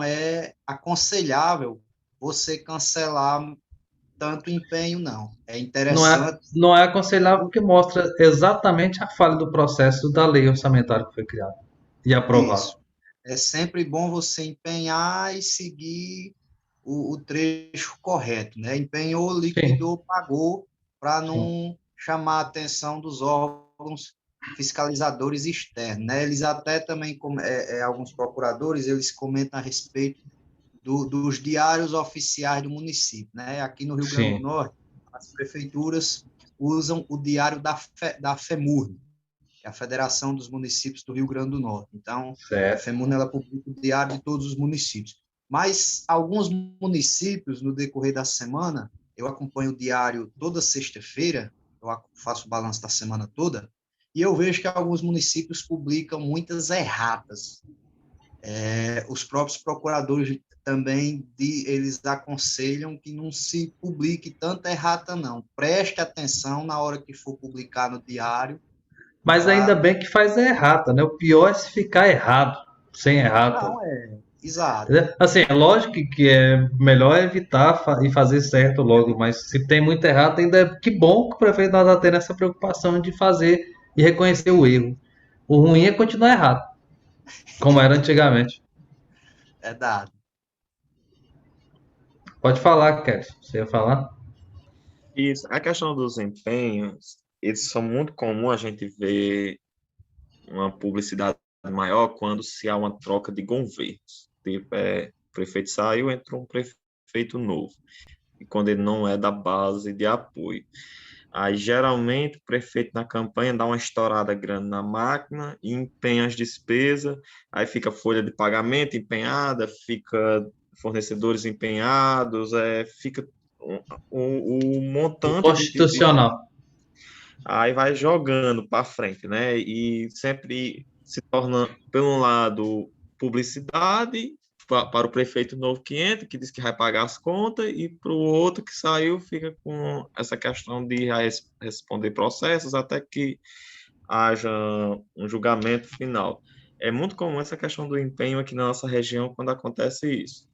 é aconselhável você cancelar tanto empenho, não. É Não é, interessante não é aconselhável porque mostra exatamente a falha do processo da lei orçamentária que foi criada e aprovada. isso. É sempre bom você empenhar e seguir o trecho correto, né? Empenhou, Sim, liquidou, pagou, para sim. não chamar a atenção dos órgãos fiscalizadores externos, né? Eles até também, alguns procuradores, eles comentam a respeito dos diários oficiais do município, né? Aqui no Rio Grande do Sim, Norte, as prefeituras usam o diário da FEMURN, que é a Federação dos Municípios do Rio Grande do Norte. Então, a certo. FEMURN ela publica o diário de todos os municípios. Mas alguns municípios, no decorrer da semana, eu acompanho o diário toda sexta-feira, eu faço o balanço da semana toda, e eu vejo que alguns municípios publicam muitas erratas. Os próprios procuradores também eles aconselham que não se publique tanta errata, não. Preste atenção na hora que for publicar no diário Mas ainda para... bem que faz a errata, né? O pior é se ficar errado, sem errata. Não, exato. Assim, é lógico que é melhor evitar e fazer certo logo, mas se tem muito errado, ainda que bom que o prefeito não está tendo essa preocupação de fazer e reconhecer o erro. O ruim é continuar errado, como era antigamente. É dado. Pode falar, Kelly. Você ia falar? Isso, a questão dos empenhos, eles são muito comum a gente ver uma publicidade maior quando se há uma troca de governos. Tipo, o prefeito saiu, entrou um prefeito novo. E quando ele não é da base de apoio. Aí, geralmente, o prefeito na campanha dá uma estourada grande na máquina e empenha as despesas, aí fica folha de pagamento empenhada, fica fornecedores empenhados, fica o O montante constitucional. aí vai jogando para frente, né? E sempre se torna, por um lado, publicidade para o prefeito novo que entra, que diz que vai pagar as contas, e para o outro que saiu fica com essa questão de responder processos até que haja um julgamento final. É muito comum essa questão do empenho aqui na nossa região quando acontece isso.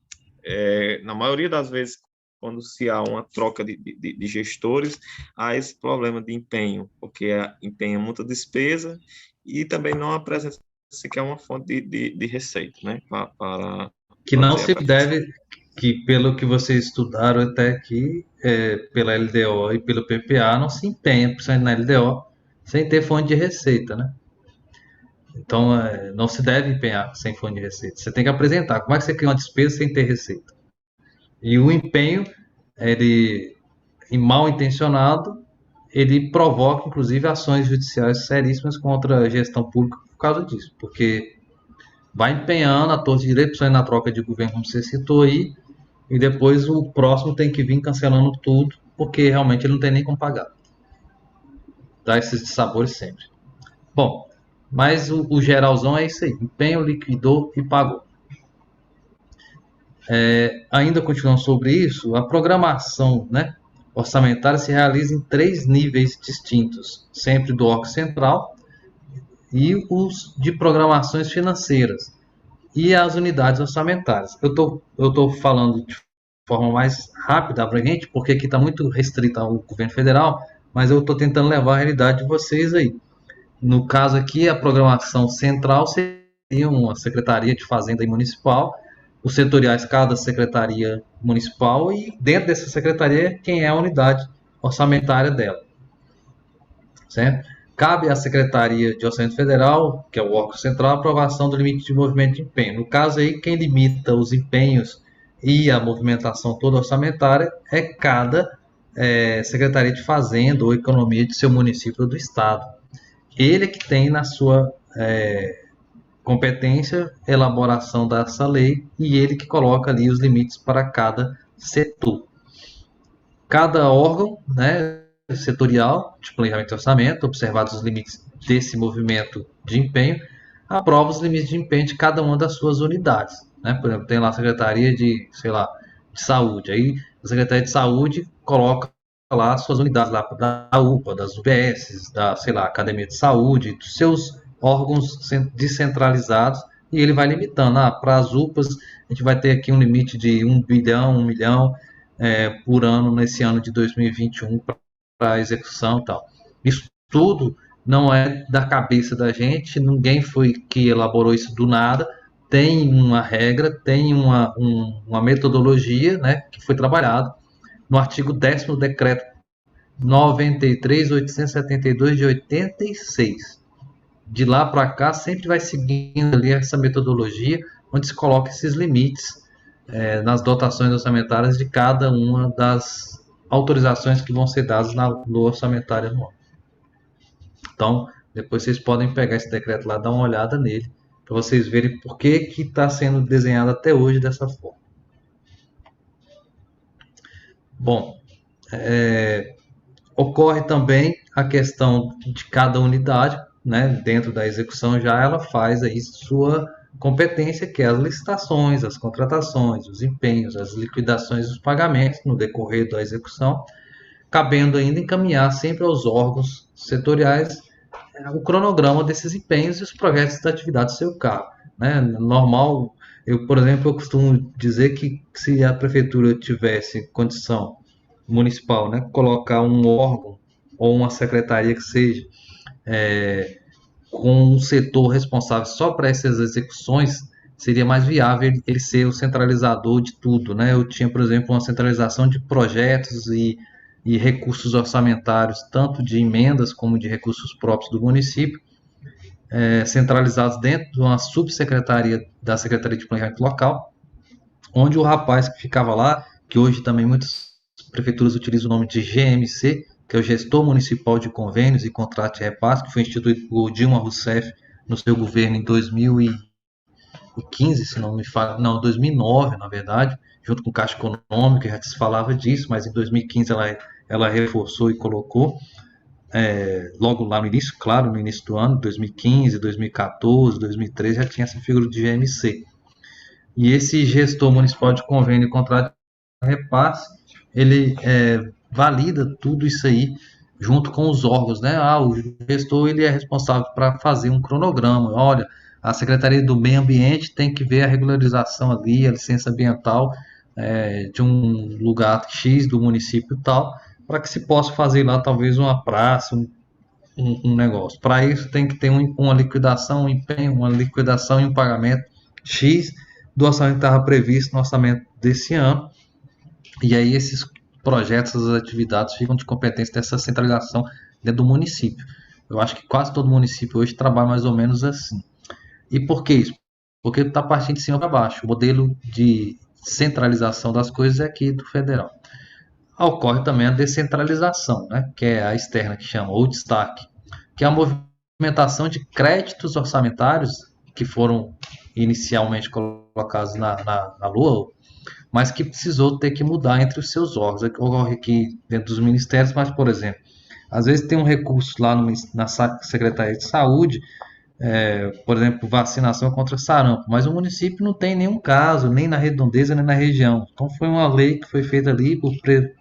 Na maioria das vezes, quando se há uma troca de gestores, há esse problema de empenho, porque empenha muita despesa e também não apresenta sequer uma fonte de receita, né, para Que não fazer a se prestação. deve, que pelo que vocês estudaram até aqui, pela LDO e pelo PPA, não se empenha, principalmente na LDO, sem ter fonte de receita, né? Então, não se deve empenhar sem fonte de receita. Você tem que apresentar. Como é que você cria uma despesa sem ter receita? E o empenho, ele, mal intencionado, ele provoca, inclusive, ações judiciais seríssimas contra a gestão pública por causa disso. Porque vai empenhando a torta de direito, principalmente na troca de governo, como você citou aí, e depois o próximo tem que vir cancelando tudo, porque realmente ele não tem nem como pagar. Dá esses sabores sempre. Bom, mas o geralzão é isso aí: empenho, liquidou e pagou. Ainda continuando sobre isso, a programação, né, orçamentária se realiza em 3 níveis distintos, sempre do órgão central e os de programações financeiras e as unidades orçamentárias. Eu tô falando de forma mais rápida, abrangente, porque aqui está muito restrito ao governo federal, mas eu estou tentando levar a realidade de vocês aí. No caso aqui, a programação central seria uma secretaria de Fazenda e Municipal, os setoriais, cada secretaria municipal, e dentro dessa secretaria, quem é a unidade orçamentária dela, certo? Cabe à Secretaria de Orçamento Federal, que é o órgão central, a aprovação do limite de movimento de empenho. No caso aí, quem limita os empenhos e a movimentação toda orçamentária é cada Secretaria de Fazenda ou Economia de seu município ou do estado. Ele é que tem na sua competência elaboração dessa lei e ele que coloca ali os limites para cada setor. Cada órgão, né, setorial de planejamento e orçamento, observados os limites desse movimento de empenho, aprova os limites de empenho de cada uma das suas unidades. Né? Por exemplo, tem lá a Secretaria de, sei lá, de Saúde. Aí a Secretaria de Saúde coloca lá suas unidades lá da UPA, das UBS, da, sei lá, Academia de Saúde, dos seus órgãos descentralizados, e ele vai limitando. Para as UPAs, a gente vai ter aqui um limite de 1 bilhão, 1 milhão por ano nesse ano de 2021 para execução e tal. Isso tudo não é da cabeça da gente, ninguém foi que elaborou isso do nada, tem uma regra, tem uma metodologia, né, que foi trabalhada no artigo 10º do decreto 93.872 de 86. De lá para cá sempre vai seguindo ali essa metodologia onde se coloca esses limites nas dotações orçamentárias de cada uma das autorizações que vão ser dadas na lei orçamentária anual. Então, depois vocês podem pegar esse decreto lá, dar uma olhada nele, para vocês verem por que está sendo desenhado até hoje dessa forma. Bom, ocorre também a questão de cada unidade, né, dentro da execução já ela faz aí sua competência, que é as licitações, as contratações, os empenhos, as liquidações e os pagamentos no decorrer da execução, cabendo ainda encaminhar sempre aos órgãos setoriais o cronograma desses empenhos e os projetos da atividade do seu cargo. Né? Normal, por exemplo, eu costumo dizer que se a prefeitura tivesse condição municipal, né, colocar um órgão ou uma secretaria que seja com um setor responsável só para essas execuções, seria mais viável ele ser o centralizador de tudo. Né? Eu tinha, por exemplo, uma centralização de projetos e recursos orçamentários, tanto de emendas como de recursos próprios do município, centralizados dentro de uma subsecretaria da Secretaria de Planejamento Local, onde o rapaz que ficava lá, que hoje também muitas prefeituras utilizam o nome de GMC, que é o Gestor Municipal de Convênios e Contratos de Repasse, que foi instituído por Dilma Rousseff no seu governo em 2015, se não me falha, não, 2009, na verdade, junto com o Caixa Econômica, já se falava disso, mas em 2015 ela reforçou e colocou, logo lá no início, claro, no início do ano, 2015, 2014, 2013, já tinha essa figura de GMC. E esse Gestor Municipal de Convênio e Contrato de Repasse, ele valida tudo isso aí junto com os órgãos, né? O gestor ele é responsável para fazer um cronograma. Olha, a Secretaria do Meio Ambiente tem que ver a regularização ali, a licença ambiental de um lugar X do município tal, para que se possa fazer lá talvez uma praça, um negócio. Para isso tem que ter uma liquidação, um empenho, uma liquidação e um pagamento X do orçamento que estava previsto no orçamento desse ano. E aí esses projetos, as atividades ficam de competência dessa centralização dentro do município. Eu acho que quase todo município hoje trabalha mais ou menos assim. E por que isso? Porque está partindo de cima para baixo. O modelo de centralização das coisas é aqui do federal. Ocorre também a descentralização, né? Que é a externa que chama, ou destaque, que é a movimentação de créditos orçamentários que foram inicialmente colocados na LOA, mas que precisou ter que mudar entre os seus órgãos. Ocorre aqui dentro dos ministérios, mas, por exemplo, às vezes tem um recurso lá na Secretaria de Saúde, por exemplo, vacinação contra sarampo, mas o município não tem nenhum caso, nem na Redondeza, nem na região. Então foi uma lei que foi feita ali por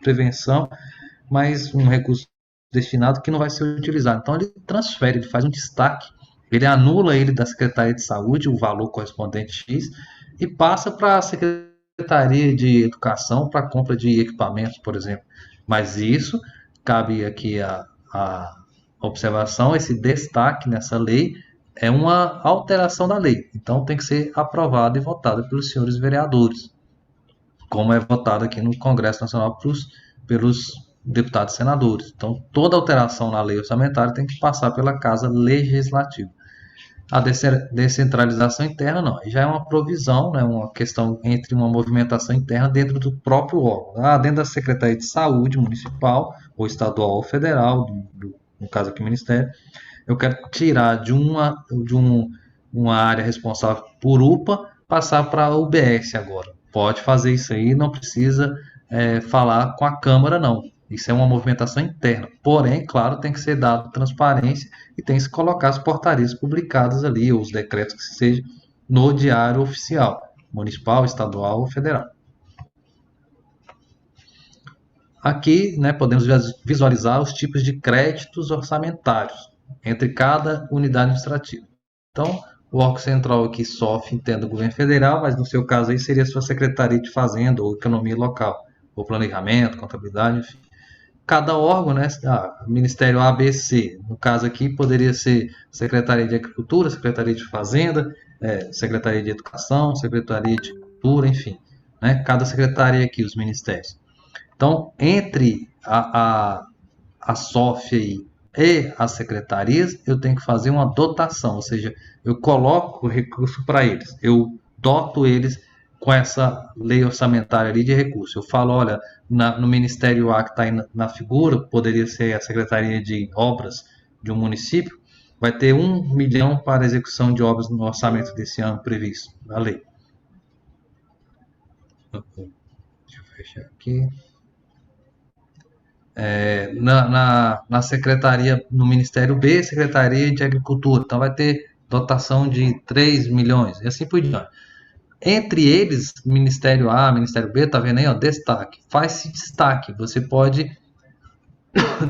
prevenção, mas um recurso destinado que não vai ser utilizado. Então ele transfere, ele faz um destaque, ele anula ele da Secretaria de Saúde, o valor correspondente X, e passa para a Secretaria de Educação para compra de equipamentos, por exemplo. Mas isso, cabe aqui a observação, esse destaque nessa lei é uma alteração da lei. Então tem que ser aprovada e votada pelos senhores vereadores, como é votado aqui no Congresso Nacional pelos deputados e senadores. Então toda alteração na lei orçamentária tem que passar pela Casa Legislativa. A descentralização interna não, já é uma provisão, né, uma questão entre uma movimentação interna dentro do próprio órgão, dentro da Secretaria de Saúde municipal, ou estadual ou federal, no caso aqui o Ministério, eu quero tirar de uma área responsável por UPA, passar para a UBS agora. Pode fazer isso aí, não precisa falar com a Câmara não. Isso é uma movimentação interna. Porém, claro, tem que ser dado transparência e tem que se colocar as portarias publicadas ali, ou os decretos que seja, no diário oficial, municipal, estadual ou federal. Aqui, né, podemos visualizar os tipos de créditos orçamentários entre cada unidade administrativa. Então, o órgão central aqui sofre, entenda, o governo federal, mas no seu caso aí seria a sua Secretaria de Fazenda ou Economia Local, ou Planejamento, Contabilidade, enfim. Cada órgão, né, Ministério ABC, no caso aqui poderia ser Secretaria de Agricultura, Secretaria de Fazenda, Secretaria de Educação, Secretaria de Cultura, enfim, né, cada secretaria aqui, os ministérios. Então, entre a SOF aí e as secretarias, eu tenho que fazer uma dotação, ou seja, eu coloco recurso para eles, eu doto eles com essa lei orçamentária ali de recurso. Eu falo, olha, no Ministério A que está aí na figura, poderia ser a Secretaria de Obras de um município, vai ter 1 milhão para execução de obras no orçamento desse ano previsto, na lei. Deixa eu fechar aqui. Na secretaria, no Ministério B, Secretaria de Agricultura. Então vai ter dotação de 3 milhões e assim por diante. Entre eles, Ministério A, Ministério B, tá vendo aí, ó, destaque. Faz-se destaque. Você pode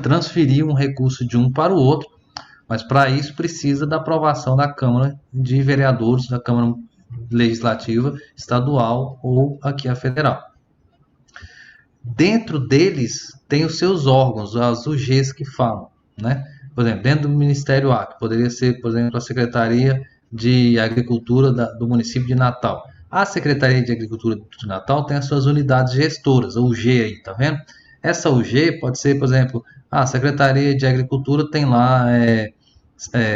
transferir um recurso de um para o outro, mas para isso precisa da aprovação da Câmara de Vereadores, da Câmara Legislativa Estadual ou aqui a federal. Dentro deles tem os seus órgãos, as UGs que falam, né? Por exemplo, dentro do Ministério A, que poderia ser, por exemplo, a Secretaria de Agricultura do município de Natal. A Secretaria de Agricultura de Natal tem as suas unidades gestoras, a UG aí, tá vendo? Essa UG pode ser, por exemplo, a Secretaria de Agricultura tem lá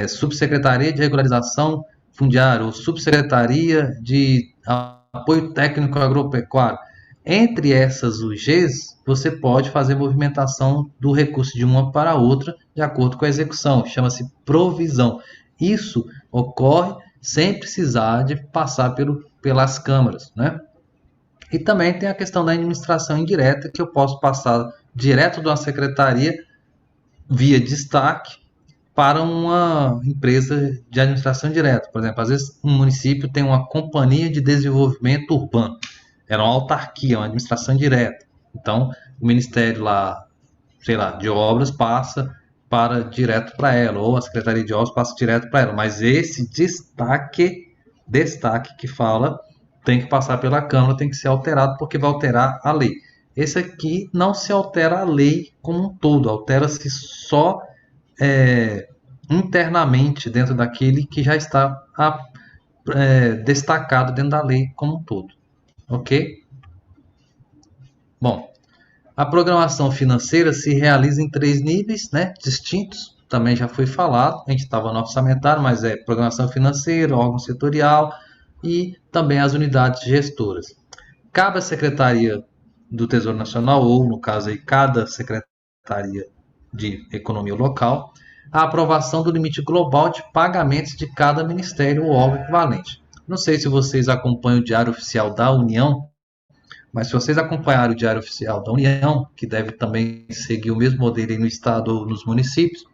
Subsecretaria de Regularização Fundiária ou Subsecretaria de Apoio Técnico Agropecuário. Entre essas UGs, você pode fazer movimentação do recurso de uma para a outra de acordo com a execução, chama-se provisão. Isso ocorre sem precisar de passar pelas câmaras, né? E também tem a questão da administração indireta, que eu posso passar direto de uma secretaria via destaque para uma empresa de administração direta. Por exemplo, às vezes um município tem uma companhia de desenvolvimento urbano, era uma autarquia, uma administração direta. Então, o Ministério lá, sei lá, de obras passa direto para ela, ou a Secretaria de Obras passa direto para ela. Mas esse destaque que fala tem que passar pela Câmara, tem que ser alterado, porque vai alterar a lei. Esse aqui não se altera a lei como um todo, altera-se só internamente dentro daquele que já está destacado dentro da lei como um todo. Ok? Bom, a programação financeira se realiza em 3 níveis, né, distintos, também já foi falado, a gente estava no orçamentário, mas é programação financeira, órgão setorial e também as unidades gestoras. Cabe à Secretaria do Tesouro Nacional, ou no caso aí, cada Secretaria de Economia Local, a aprovação do limite global de pagamentos de cada ministério ou órgão equivalente. Não sei se vocês acompanham o Diário Oficial da União, mas se vocês acompanharem o Diário Oficial da União, que deve também seguir o mesmo modelo aí no estado ou nos municípios,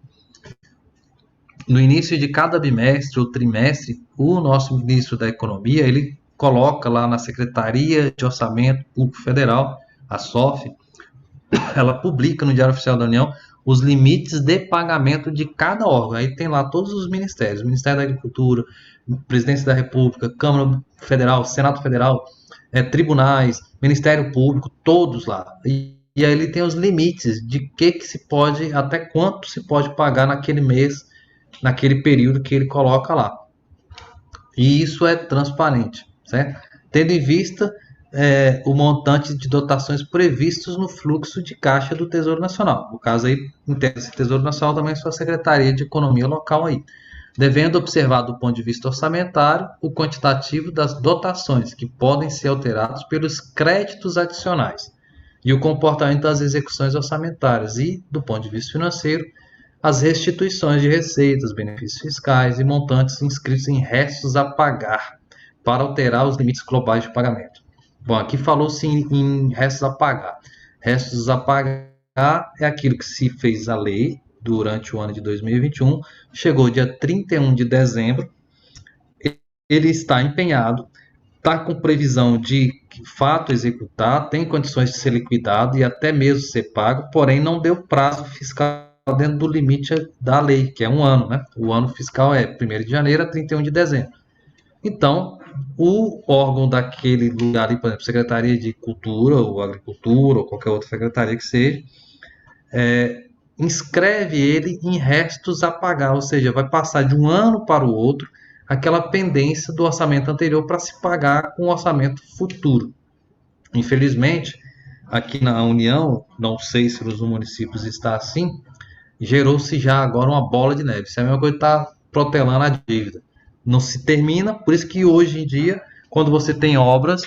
no início de cada bimestre ou trimestre, o nosso ministro da Economia, ele coloca lá na Secretaria de Orçamento Público Federal, a SOF, ela publica no Diário Oficial da União os limites de pagamento de cada órgão. Aí tem lá todos os ministérios, Ministério da Agricultura, Presidência da República, Câmara Federal, Senado Federal, tribunais, Ministério Público, todos lá. E aí ele tem os limites de que se pode, até quanto se pode pagar naquele mês, naquele período que ele coloca lá. E isso é transparente, certo? Tendo em vista o montante de dotações previstos no fluxo de caixa do Tesouro Nacional. No caso aí, esse Tesouro Nacional também é sua Secretaria de Economia Local aí. Devendo observar do ponto de vista orçamentário o quantitativo das dotações, que podem ser alterados pelos créditos adicionais, e o comportamento das execuções orçamentárias e, do ponto de vista financeiro, as restituições de receitas, benefícios fiscais e montantes inscritos em restos a pagar, para alterar os limites globais de pagamento. Bom, aqui falou-se em restos a pagar. Restos a pagar é aquilo que se fez a lei durante o ano de 2021, chegou dia 31 de dezembro, ele está empenhado, está com previsão de fato executar, tem condições de ser liquidado e até mesmo ser pago, porém não deu prazo fiscal dentro do limite da lei, que é um ano, né? O ano fiscal é 1º de janeiro a 31 de dezembro. Então, o órgão daquele lugar ali, por exemplo, Secretaria de Cultura ou Agricultura ou qualquer outra secretaria que seja, inscreve ele em restos a pagar, ou seja, vai passar de um ano para o outro aquela pendência do orçamento anterior para se pagar com o orçamento futuro. Infelizmente, aqui na União, não sei se nos municípios está assim, gerou-se já agora uma bola de neve. Isso é a mesma coisa que está protelando a dívida. Não se termina, por isso que hoje em dia, quando você tem obras,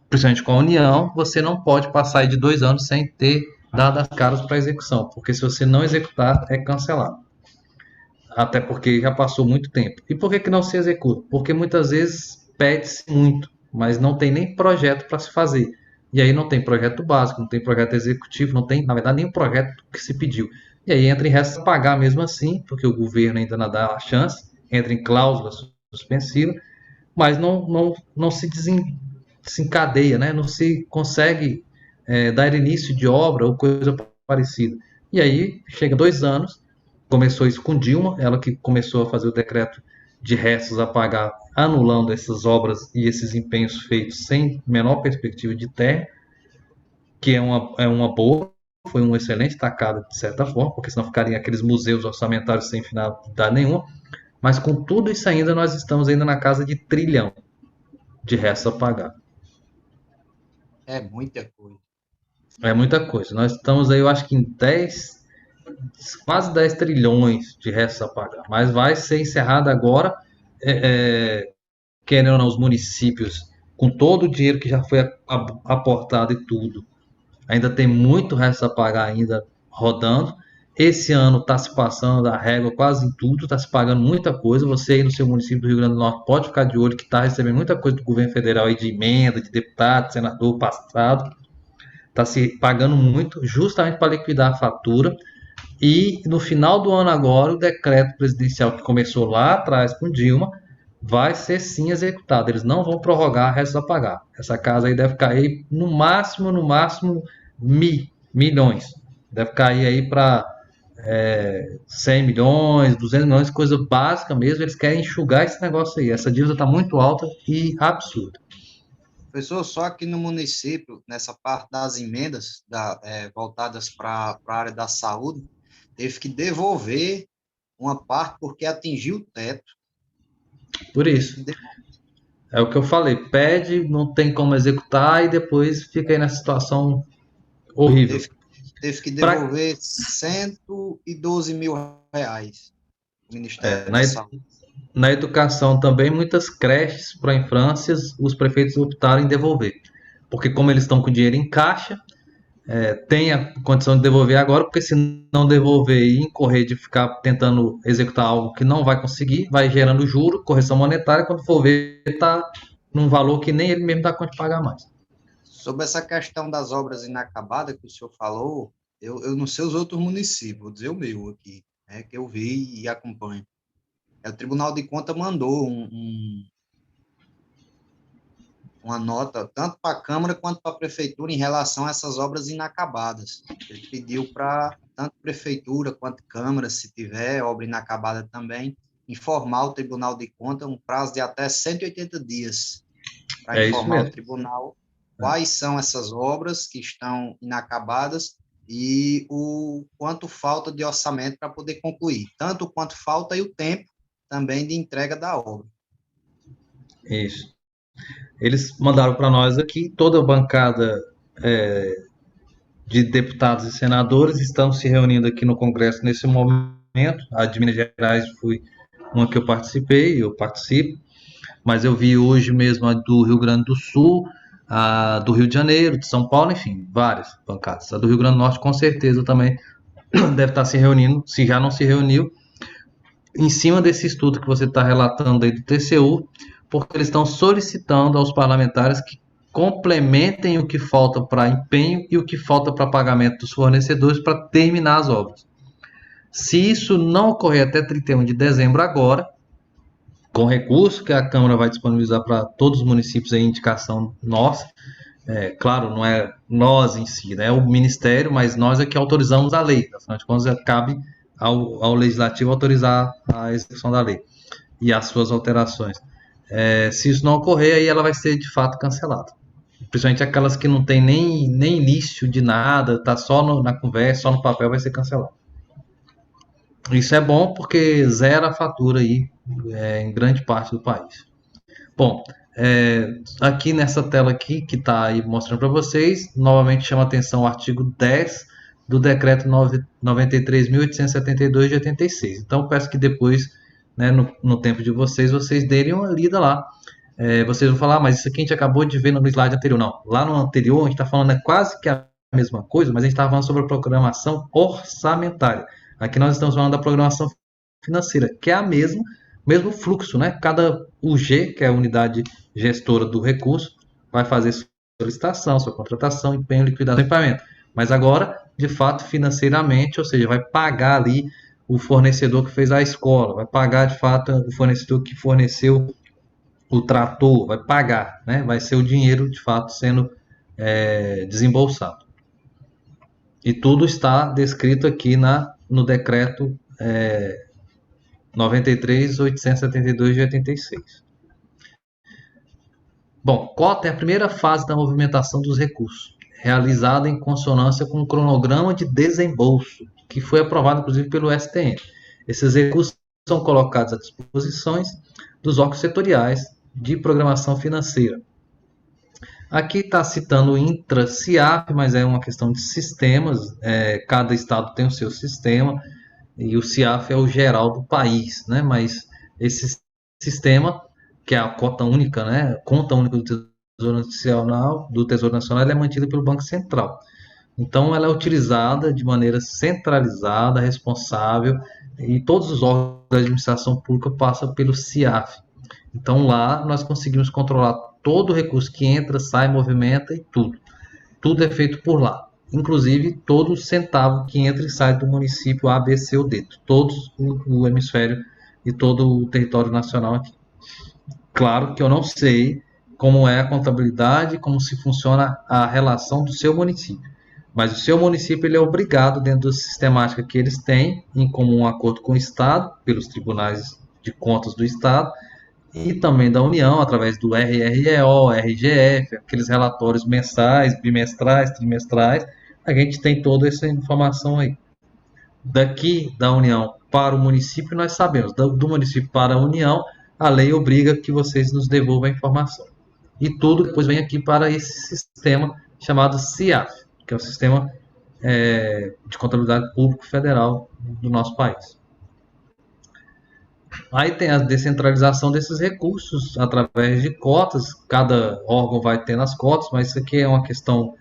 principalmente com a União, você não pode passar de 2 anos sem ter dado as caras para execução, porque se você não executar, é cancelado. Até porque já passou muito tempo. E por que que não se executa? Porque muitas vezes pede-se muito, mas não tem nem projeto para se fazer. E aí não tem projeto básico, não tem projeto executivo, não tem, na verdade, nenhum projeto que se pediu. E aí entra em resta pagar mesmo assim, porque o governo ainda não dá a chance, entra em cláusula suspensiva, mas não se desencadeia, né? Não se consegue dar início de obra ou coisa parecida. E aí chega 2 anos, começou isso com Dilma, ela que começou a fazer o decreto de restos a pagar, anulando essas obras e esses empenhos feitos sem menor perspectiva de terra, que é uma boa, foi um excelente tacada de certa forma, porque senão ficariam aqueles museus orçamentários sem finalidade nenhuma, mas com tudo isso ainda nós estamos ainda na casa de trilhão de restos a pagar. É muita coisa. É muita coisa. Nós estamos aí, eu acho que em quase 10 trilhões de restos a pagar. Mas vai ser encerrado agora, querendo ou não, os municípios, com todo o dinheiro que já foi aportado e tudo, ainda tem muito resto a pagar ainda rodando. Esse ano está se passando a régua quase em tudo, está se pagando muita coisa. Você aí no seu município do Rio Grande do Norte pode ficar de olho que está recebendo muita coisa do governo federal aí de emenda, de deputado, senador, passado. Está se pagando muito justamente para liquidar a fatura. E no final do ano agora, o decreto presidencial que começou lá atrás com Dilma vai ser sim executado. Eles não vão prorrogar restos a pagar. Essa casa aí deve cair no máximo, milhões. Deve cair aí para 100 milhões, 200 milhões, coisa básica mesmo. Eles querem enxugar esse negócio aí. Essa dívida está muito alta e absurda. Professor, só aqui no município, nessa parte das emendas voltadas para a área da saúde, teve que devolver uma parte porque atingiu o teto. Por isso. É o que eu falei, pede, não tem como executar e depois fica aí nessa situação horrível. Teve que devolver 112 mil reais. O Ministério da Saúde. Na educação também, muitas creches para infâncias, os prefeitos optaram em devolver. Porque como eles estão com dinheiro em caixa, tem a condição de devolver agora, porque se não devolver e incorrer de ficar tentando executar algo que não vai conseguir, vai gerando juro, correção monetária, quando for ver, está num valor que nem ele mesmo dá conta de pagar mais. Sobre essa questão das obras inacabadas que o senhor falou, eu não sei os outros municípios, vou dizer o meu aqui, que eu vi e acompanho. O Tribunal de Contas mandou uma nota, tanto para a Câmara quanto para a Prefeitura, em relação a essas obras inacabadas. Ele pediu para tanto Prefeitura quanto Câmara, se tiver obra inacabada também, informar o Tribunal de Contas um prazo de até 180 dias para informar o Tribunal quais são essas obras que estão inacabadas e o quanto falta de orçamento para poder concluir, tanto o quanto falta e o tempo também de entrega da obra. Isso. Eles mandaram para nós aqui, toda a bancada de deputados e senadores estão se reunindo aqui no Congresso nesse momento. A de Minas Gerais foi uma que eu participo, mas eu vi hoje mesmo a do Rio Grande do Sul, a do Rio de Janeiro, de São Paulo, enfim, várias bancadas. A do Rio Grande do Norte, com certeza, também deve estar se reunindo, se já não se reuniu, em cima desse estudo que você está relatando aí do TCU, porque eles estão solicitando aos parlamentares que complementem o que falta para empenho e o que falta para pagamento dos fornecedores para terminar as obras. Se isso não ocorrer até 31 de dezembro agora, com recurso que a Câmara vai disponibilizar para todos os municípios, em indicação nossa, claro, não é nós em si, né, é o Ministério, mas nós é que autorizamos a lei, afinal de contas cabe ao Legislativo autorizar a execução da lei e as suas alterações. Se isso não ocorrer, aí ela vai ser de fato cancelada. Principalmente aquelas que não tem nem início de nada, está só na conversa, só no papel, vai ser cancelado. Isso é bom porque zera a fatura aí em grande parte do país. Bom, aqui nessa tela aqui que está aí mostrando para vocês, novamente chama atenção o artigo 10 do decreto 93.872 de 86. Então peço que depois, né, no tempo de vocês derem uma lida lá. vocês vão falar, mas isso aqui a gente acabou de ver no slide anterior. Não, lá no anterior a gente está falando quase que a mesma coisa, mas a gente está falando sobre a programação orçamentária. Aqui nós estamos falando da programação financeira, que é a mesmo fluxo, né? Cada UG, que é a unidade gestora do recurso, vai fazer sua licitação, sua contratação, empenho, liquidação e pagamento. Mas agora, de fato, financeiramente, ou seja, vai pagar ali o fornecedor que fez a escola, vai pagar de fato o fornecedor que forneceu o trator, vai pagar, né? Vai ser o dinheiro de fato sendo desembolsado. E tudo está descrito aqui no decreto 93.872 de 86. Bom, cota é a primeira fase da movimentação dos recursos, realizada em consonância com o cronograma de desembolso, que foi aprovado inclusive pelo STN. Esses recursos são colocados à disposição dos órgãos setoriais de programação financeira. Aqui está citando o intra-CIAF, mas é uma questão de sistemas, cada estado tem o seu sistema, e o CIAF é o geral do país, né? Mas esse sistema, que é a cota única, né? Conta única do Tesouro Nacional, ela é mantida pelo Banco Central. Então, ela é utilizada de maneira centralizada, responsável, e todos os órgãos da administração pública passam pelo CIAF. Então, lá nós conseguimos controlar todo o recurso que entra, sai, movimenta e tudo. Tudo é feito por lá. Inclusive, todo centavo que entra e sai do município A, B, C ou D. Todos o hemisfério e todo o território nacional aqui. Claro que eu não sei como é a contabilidade, como se funciona a relação do seu município. Mas o seu município ele é obrigado, dentro da sistemática que eles têm, em comum acordo com o Estado, pelos tribunais de contas do Estado, e também da União, através do RREO, RGF, aqueles relatórios mensais, bimestrais, trimestrais, a gente tem toda essa informação aí. Daqui da União para o município, nós sabemos, do município para a União, a lei obriga que vocês nos devolvam a informação. E tudo depois vem aqui para esse sistema chamado CIAF, que é o Sistema de Contabilidade Público Federal do nosso país. Aí tem a descentralização desses recursos através de cotas, cada órgão vai tendo as cotas, mas isso aqui é uma questão,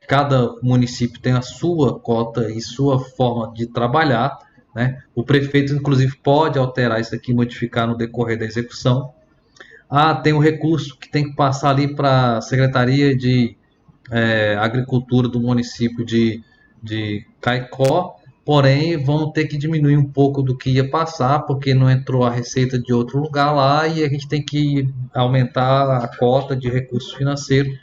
cada município tem a sua cota e sua forma de trabalhar, né? O prefeito, inclusive, pode alterar isso aqui, modificar no decorrer da execução. Tem um recurso que tem que passar ali para a Secretaria de Agricultura do município de Caicó, porém vamos ter que diminuir um pouco do que ia passar, porque não entrou a receita de outro lugar lá e a gente tem que aumentar a cota de recursos financeiros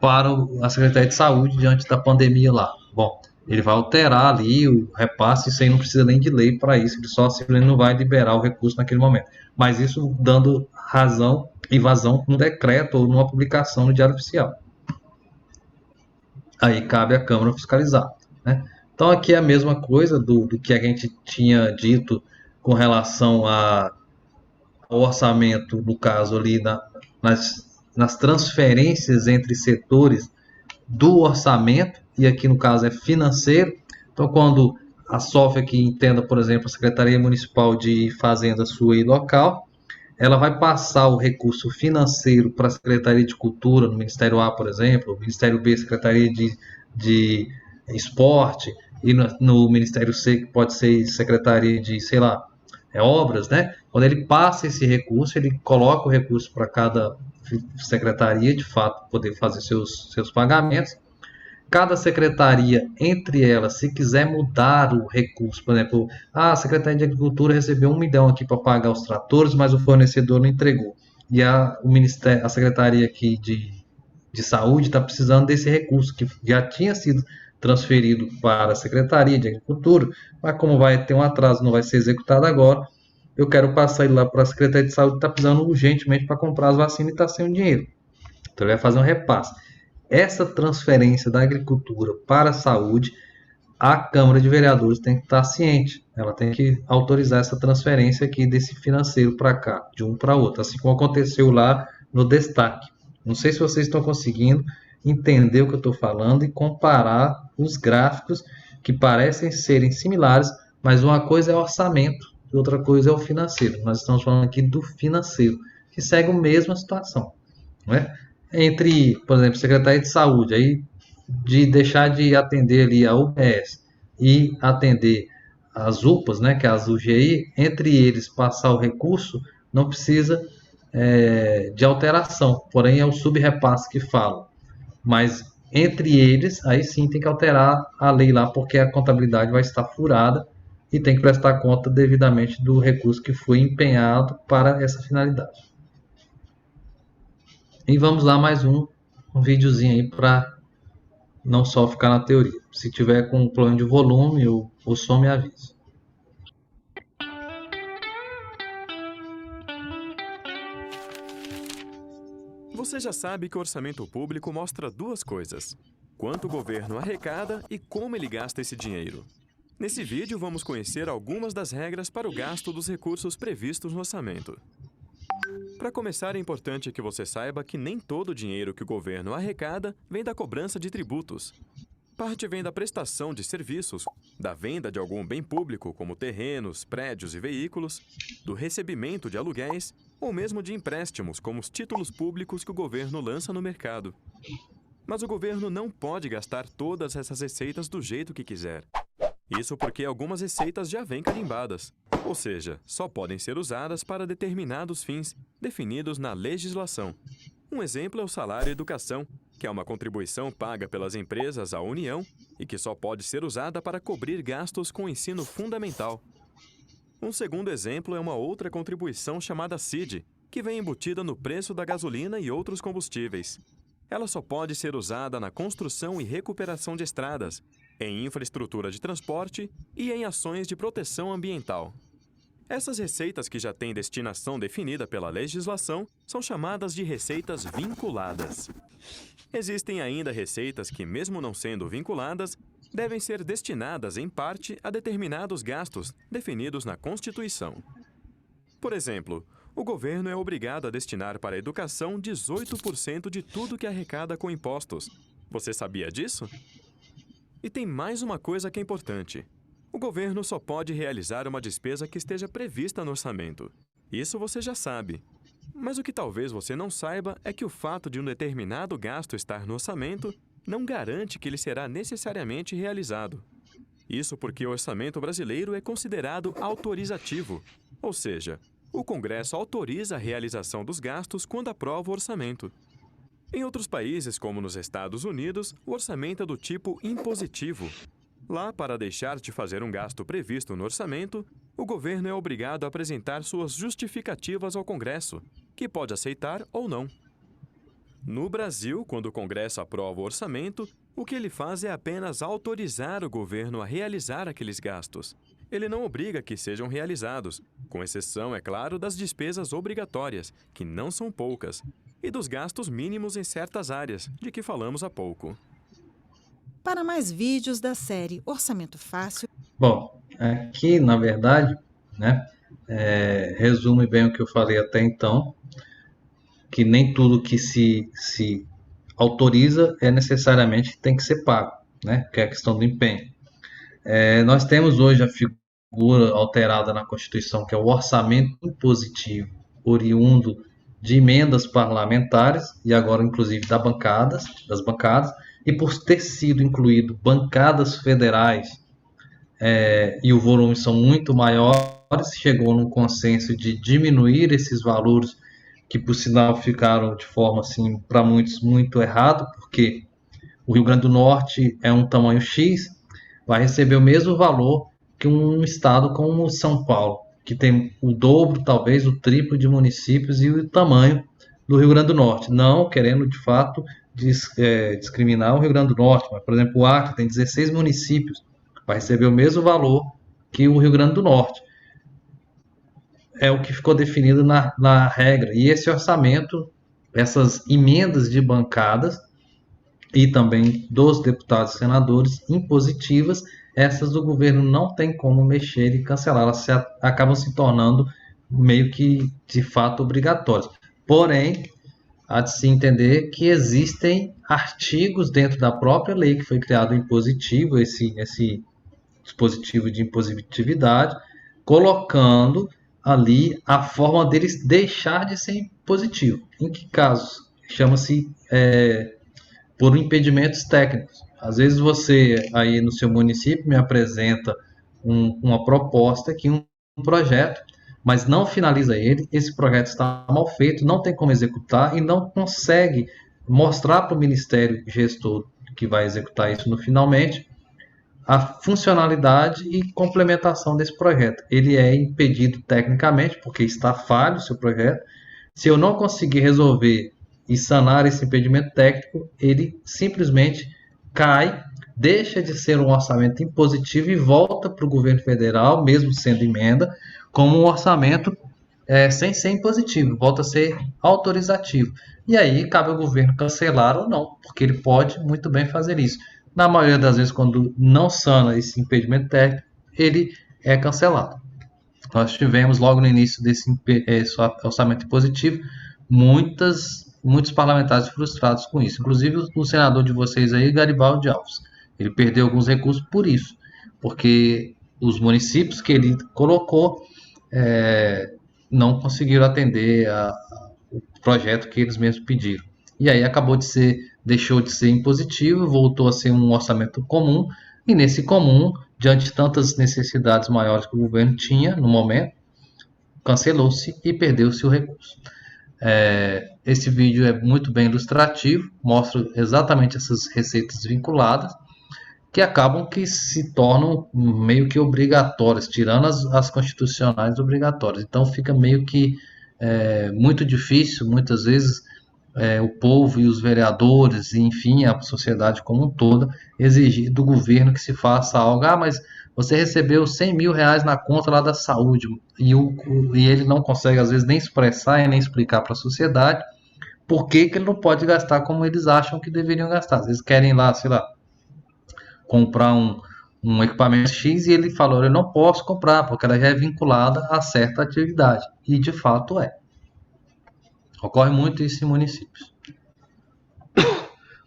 para a Secretaria de Saúde diante da pandemia lá. Bom, ele vai alterar ali o repasse, isso aí não precisa nem de lei para isso, ele só simplesmente não vai liberar o recurso naquele momento. Mas isso dando razão e vazão num decreto ou numa publicação no Diário Oficial. Aí cabe à Câmara fiscalizar, né? Então aqui é a mesma coisa do que a gente tinha dito com relação ao orçamento, no caso ali nas transferências entre setores do orçamento, e aqui no caso é financeiro. Então quando a SOF aqui entenda, por exemplo, a Secretaria Municipal de Fazenda sua e local, ela vai passar o recurso financeiro para a Secretaria de Cultura, no Ministério A, por exemplo, Ministério B, Secretaria de Esporte, e no Ministério C, que pode ser Secretaria de, sei lá, Obras, né? Quando ele passa esse recurso, ele coloca o recurso para cada secretaria, de fato, poder fazer seus pagamentos. Cada secretaria, entre elas, se quiser mudar o recurso, por exemplo, a Secretaria de Agricultura recebeu 1 milhão aqui para pagar os tratores, mas o fornecedor não entregou. E a Secretaria aqui de Saúde está precisando desse recurso, que já tinha sido transferido para a Secretaria de Agricultura, mas como vai ter um atraso, não vai ser executado agora, eu quero passar ele lá para a Secretaria de Saúde, que está precisando urgentemente para comprar as vacinas e está sem o dinheiro. Então ele vai fazer um repasse. Essa transferência da agricultura para a saúde, a Câmara de Vereadores tem que estar ciente. Ela tem que autorizar essa transferência aqui desse financeiro para cá, de um para outro, assim como aconteceu lá no destaque. Não sei se vocês estão conseguindo entender o que eu estou falando e comparar os gráficos que parecem serem similares, mas uma coisa é orçamento e outra coisa é o financeiro. Nós estamos falando aqui do financeiro. que seguem a mesma situação, né? Entre, por exemplo, Secretaria de Saúde, aí de deixar de atender ali a UBS e atender as UPAs, né, que é as UGI, entre eles passar o recurso, não precisa de alteração, porém é o subrepasse que fala. Mas entre eles, aí sim tem que alterar a lei lá, porque a contabilidade vai estar furada e tem que prestar conta devidamente do recurso que foi empenhado para essa finalidade. E vamos lá mais um videozinho aí para não só ficar na teoria. Se tiver com problema de volume, o som me avisa. Você já sabe que o orçamento público mostra duas coisas: quanto o governo arrecada e como ele gasta esse dinheiro. Nesse vídeo, vamos conhecer algumas das regras para o gasto dos recursos previstos no orçamento. Para começar, é importante que você saiba que nem todo o dinheiro que o governo arrecada vem da cobrança de tributos. Parte vem da prestação de serviços, da venda de algum bem público, como terrenos, prédios e veículos, do recebimento de aluguéis ou mesmo de empréstimos, como os títulos públicos que o governo lança no mercado. Mas o governo não pode gastar todas essas receitas do jeito que quiser. Isso porque algumas receitas já vêm carimbadas, ou seja, só podem ser usadas para determinados fins definidos na legislação. Um exemplo é o salário e educação, que é uma contribuição paga pelas empresas à União e que só pode ser usada para cobrir gastos com o ensino fundamental. Um segundo exemplo é uma outra contribuição chamada CID, que vem embutida no preço da gasolina e outros combustíveis. Ela só pode ser usada na construção e recuperação de estradas, em infraestrutura de transporte e em ações de proteção ambiental. Essas receitas que já têm destinação definida pela legislação são chamadas de receitas vinculadas. Existem ainda receitas que, mesmo não sendo vinculadas, devem ser destinadas em parte a determinados gastos definidos na Constituição. Por exemplo, o governo é obrigado a destinar para a educação 18% de tudo que arrecada com impostos. Você sabia disso? E tem mais uma coisa que é importante. O governo só pode realizar uma despesa que esteja prevista no orçamento. Isso você já sabe. Mas o que talvez você não saiba é que o fato de um determinado gasto estar no orçamento não garante que ele será necessariamente realizado. Isso porque o orçamento brasileiro é considerado autorizativo, ou seja, o Congresso autoriza a realização dos gastos quando aprova o orçamento. Em outros países, como nos Estados Unidos, o orçamento é do tipo impositivo. Lá, para deixar de fazer um gasto previsto no orçamento, o governo é obrigado a apresentar suas justificativas ao Congresso, que pode aceitar ou não. No Brasil, quando o Congresso aprova o orçamento, o que ele faz é apenas autorizar o governo a realizar aqueles gastos. Ele não obriga que sejam realizados, com exceção, é claro, das despesas obrigatórias, que não são poucas, e dos gastos mínimos em certas áreas, de que falamos há pouco. Para mais vídeos da série Orçamento Fácil... Bom, aqui, na verdade, né, resume bem o que eu falei até então, que nem tudo que se autoriza necessariamente tem que ser pago, né, que é a questão do empenho. Nós temos hoje a figura alterada na Constituição, que é o orçamento impositivo, oriundo de emendas parlamentares, e agora inclusive das bancadas, e por ter sido incluído bancadas federais, e o volume são muito maiores, chegou num consenso de diminuir esses valores, que por sinal ficaram de forma, assim, para muitos, muito errado, porque o Rio Grande do Norte é um tamanho X, vai receber o mesmo valor que um estado como São Paulo, que tem o dobro, talvez o triplo de municípios e o tamanho do Rio Grande do Norte. Não querendo, de fato, discriminar o Rio Grande do Norte, mas, por exemplo, o Acre tem 16 municípios, vai receber o mesmo valor que o Rio Grande do Norte. É o que ficou definido na regra. E esse orçamento, essas emendas de bancadas e também dos deputados e senadores impositivas, essas do governo não tem como mexer e cancelar, elas acabam se tornando meio que de fato obrigatórias. Porém, há de se entender que existem artigos dentro da própria lei que foi criado o impositivo, esse dispositivo de impositividade, colocando ali a forma deles deixar de ser positivo. Em que casos? Chama-se por impedimentos técnicos. Às vezes você aí no seu município me apresenta uma proposta aqui, um projeto, mas não finaliza ele, esse projeto está mal feito, não tem como executar e não consegue mostrar para o Ministério gestor que vai executar isso no finalmente a funcionalidade e complementação desse projeto. Ele é impedido tecnicamente, porque está falho o seu projeto. Se eu não conseguir resolver e sanar esse impedimento técnico, ele simplesmente cai, deixa de ser um orçamento impositivo e volta para o governo federal, mesmo sendo emenda, como um orçamento sem ser impositivo, volta a ser autorizativo. E aí cabe ao governo cancelar ou não, porque ele pode muito bem fazer isso. Na maioria das vezes, quando não sana esse impedimento técnico, ele é cancelado. Nós tivemos logo no início desse orçamento impositivo muitos parlamentares frustrados com isso. Inclusive o senador de vocês aí, Garibaldi Alves. Ele perdeu alguns recursos por isso, porque os municípios que ele colocou não conseguiram atender o projeto que eles mesmos pediram. E aí deixou de ser impositivo, voltou a ser um orçamento comum, e nesse comum, diante de tantas necessidades maiores que o governo tinha no momento, cancelou-se e perdeu-se o recurso. Esse vídeo é muito bem ilustrativo, mostra exatamente essas receitas vinculadas, que acabam que se tornam meio que obrigatórias, tirando as constitucionais obrigatórias. Então fica meio que muito difícil, muitas vezes, o povo e os vereadores, e, enfim, a sociedade como um todo, exigir do governo que se faça algo. Mas você recebeu 100 mil reais na conta lá da saúde, e ele não consegue, às vezes, nem expressar e nem explicar para a sociedade por que ele não pode gastar como eles acham que deveriam gastar. Às vezes querem lá, sei lá, comprar um equipamento X e ele falou, eu não posso comprar, porque ela já é vinculada a certa atividade. E, de fato, é. Ocorre muito isso em municípios.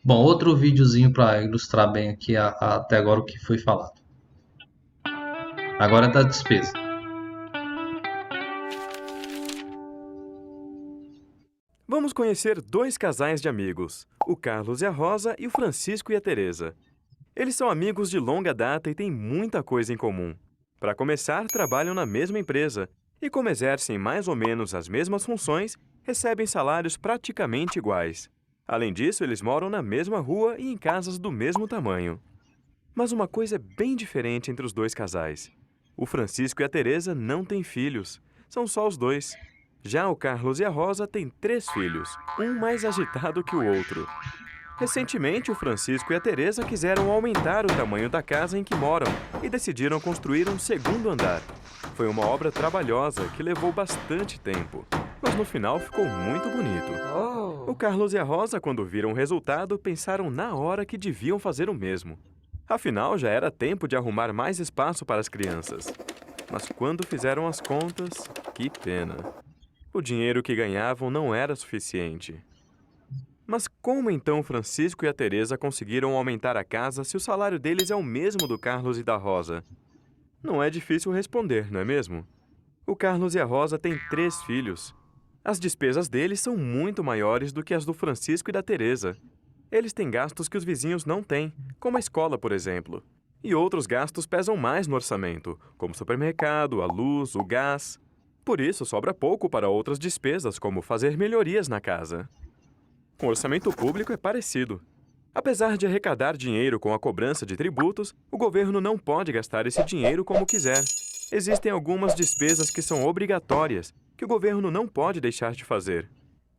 Bom, outro videozinho para ilustrar bem aqui até agora o que foi falado. Agora é da despesa. Vamos conhecer dois casais de amigos, o Carlos e a Rosa e o Francisco e a Teresa. Eles são amigos de longa data e têm muita coisa em comum. Para começar, trabalham na mesma empresa e, como exercem mais ou menos as mesmas funções, recebem salários praticamente iguais. Além disso, eles moram na mesma rua e em casas do mesmo tamanho. Mas uma coisa é bem diferente entre os dois casais. O Francisco e a Teresa não têm filhos, são só os dois. Já o Carlos e a Rosa têm 3 filhos, um mais agitado que o outro. Recentemente, o Francisco e a Teresa quiseram aumentar o tamanho da casa em que moram e decidiram construir um segundo andar. Foi uma obra trabalhosa que levou bastante tempo, mas no final ficou muito bonito. O Carlos e a Rosa, quando viram o resultado, pensaram na hora que deviam fazer o mesmo. Afinal, já era tempo de arrumar mais espaço para as crianças. Mas quando fizeram as contas, que pena. O dinheiro que ganhavam não era suficiente. Mas como então Francisco e a Teresa conseguiram aumentar a casa se o salário deles é o mesmo do Carlos e da Rosa? Não é difícil responder, não é mesmo? O Carlos e a Rosa têm 3 filhos. As despesas deles são muito maiores do que as do Francisco e da Teresa. Eles têm gastos que os vizinhos não têm, como a escola, por exemplo. E outros gastos pesam mais no orçamento, como o supermercado, a luz, o gás. Por isso, sobra pouco para outras despesas, como fazer melhorias na casa. Com o orçamento público é parecido. Apesar de arrecadar dinheiro com a cobrança de tributos, o governo não pode gastar esse dinheiro como quiser. Existem algumas despesas que são obrigatórias, que o governo não pode deixar de fazer.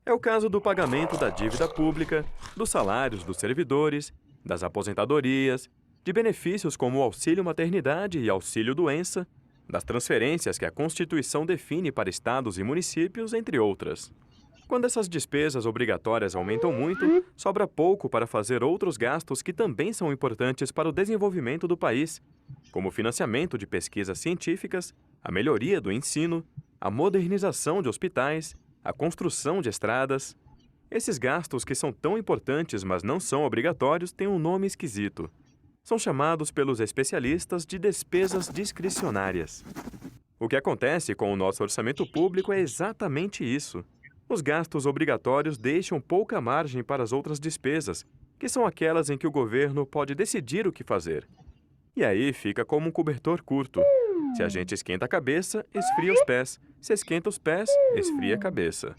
É o caso do pagamento da dívida pública, dos salários dos servidores, das aposentadorias, de benefícios como o auxílio-maternidade e auxílio-doença, das transferências que a Constituição define para estados e municípios, entre outras. Quando essas despesas obrigatórias aumentam muito, sobra pouco para fazer outros gastos que também são importantes para o desenvolvimento do país, como o financiamento de pesquisas científicas, a melhoria do ensino, a modernização de hospitais, a construção de estradas. Esses gastos que são tão importantes, mas não são obrigatórios, têm um nome esquisito. São chamados pelos especialistas de despesas discricionárias. O que acontece com o nosso orçamento público é exatamente isso. Os gastos obrigatórios deixam pouca margem para as outras despesas, que são aquelas em que o governo pode decidir o que fazer. E aí fica como um cobertor curto. Se a gente esquenta a cabeça, esfria os pés. Se esquenta os pés, esfria a cabeça.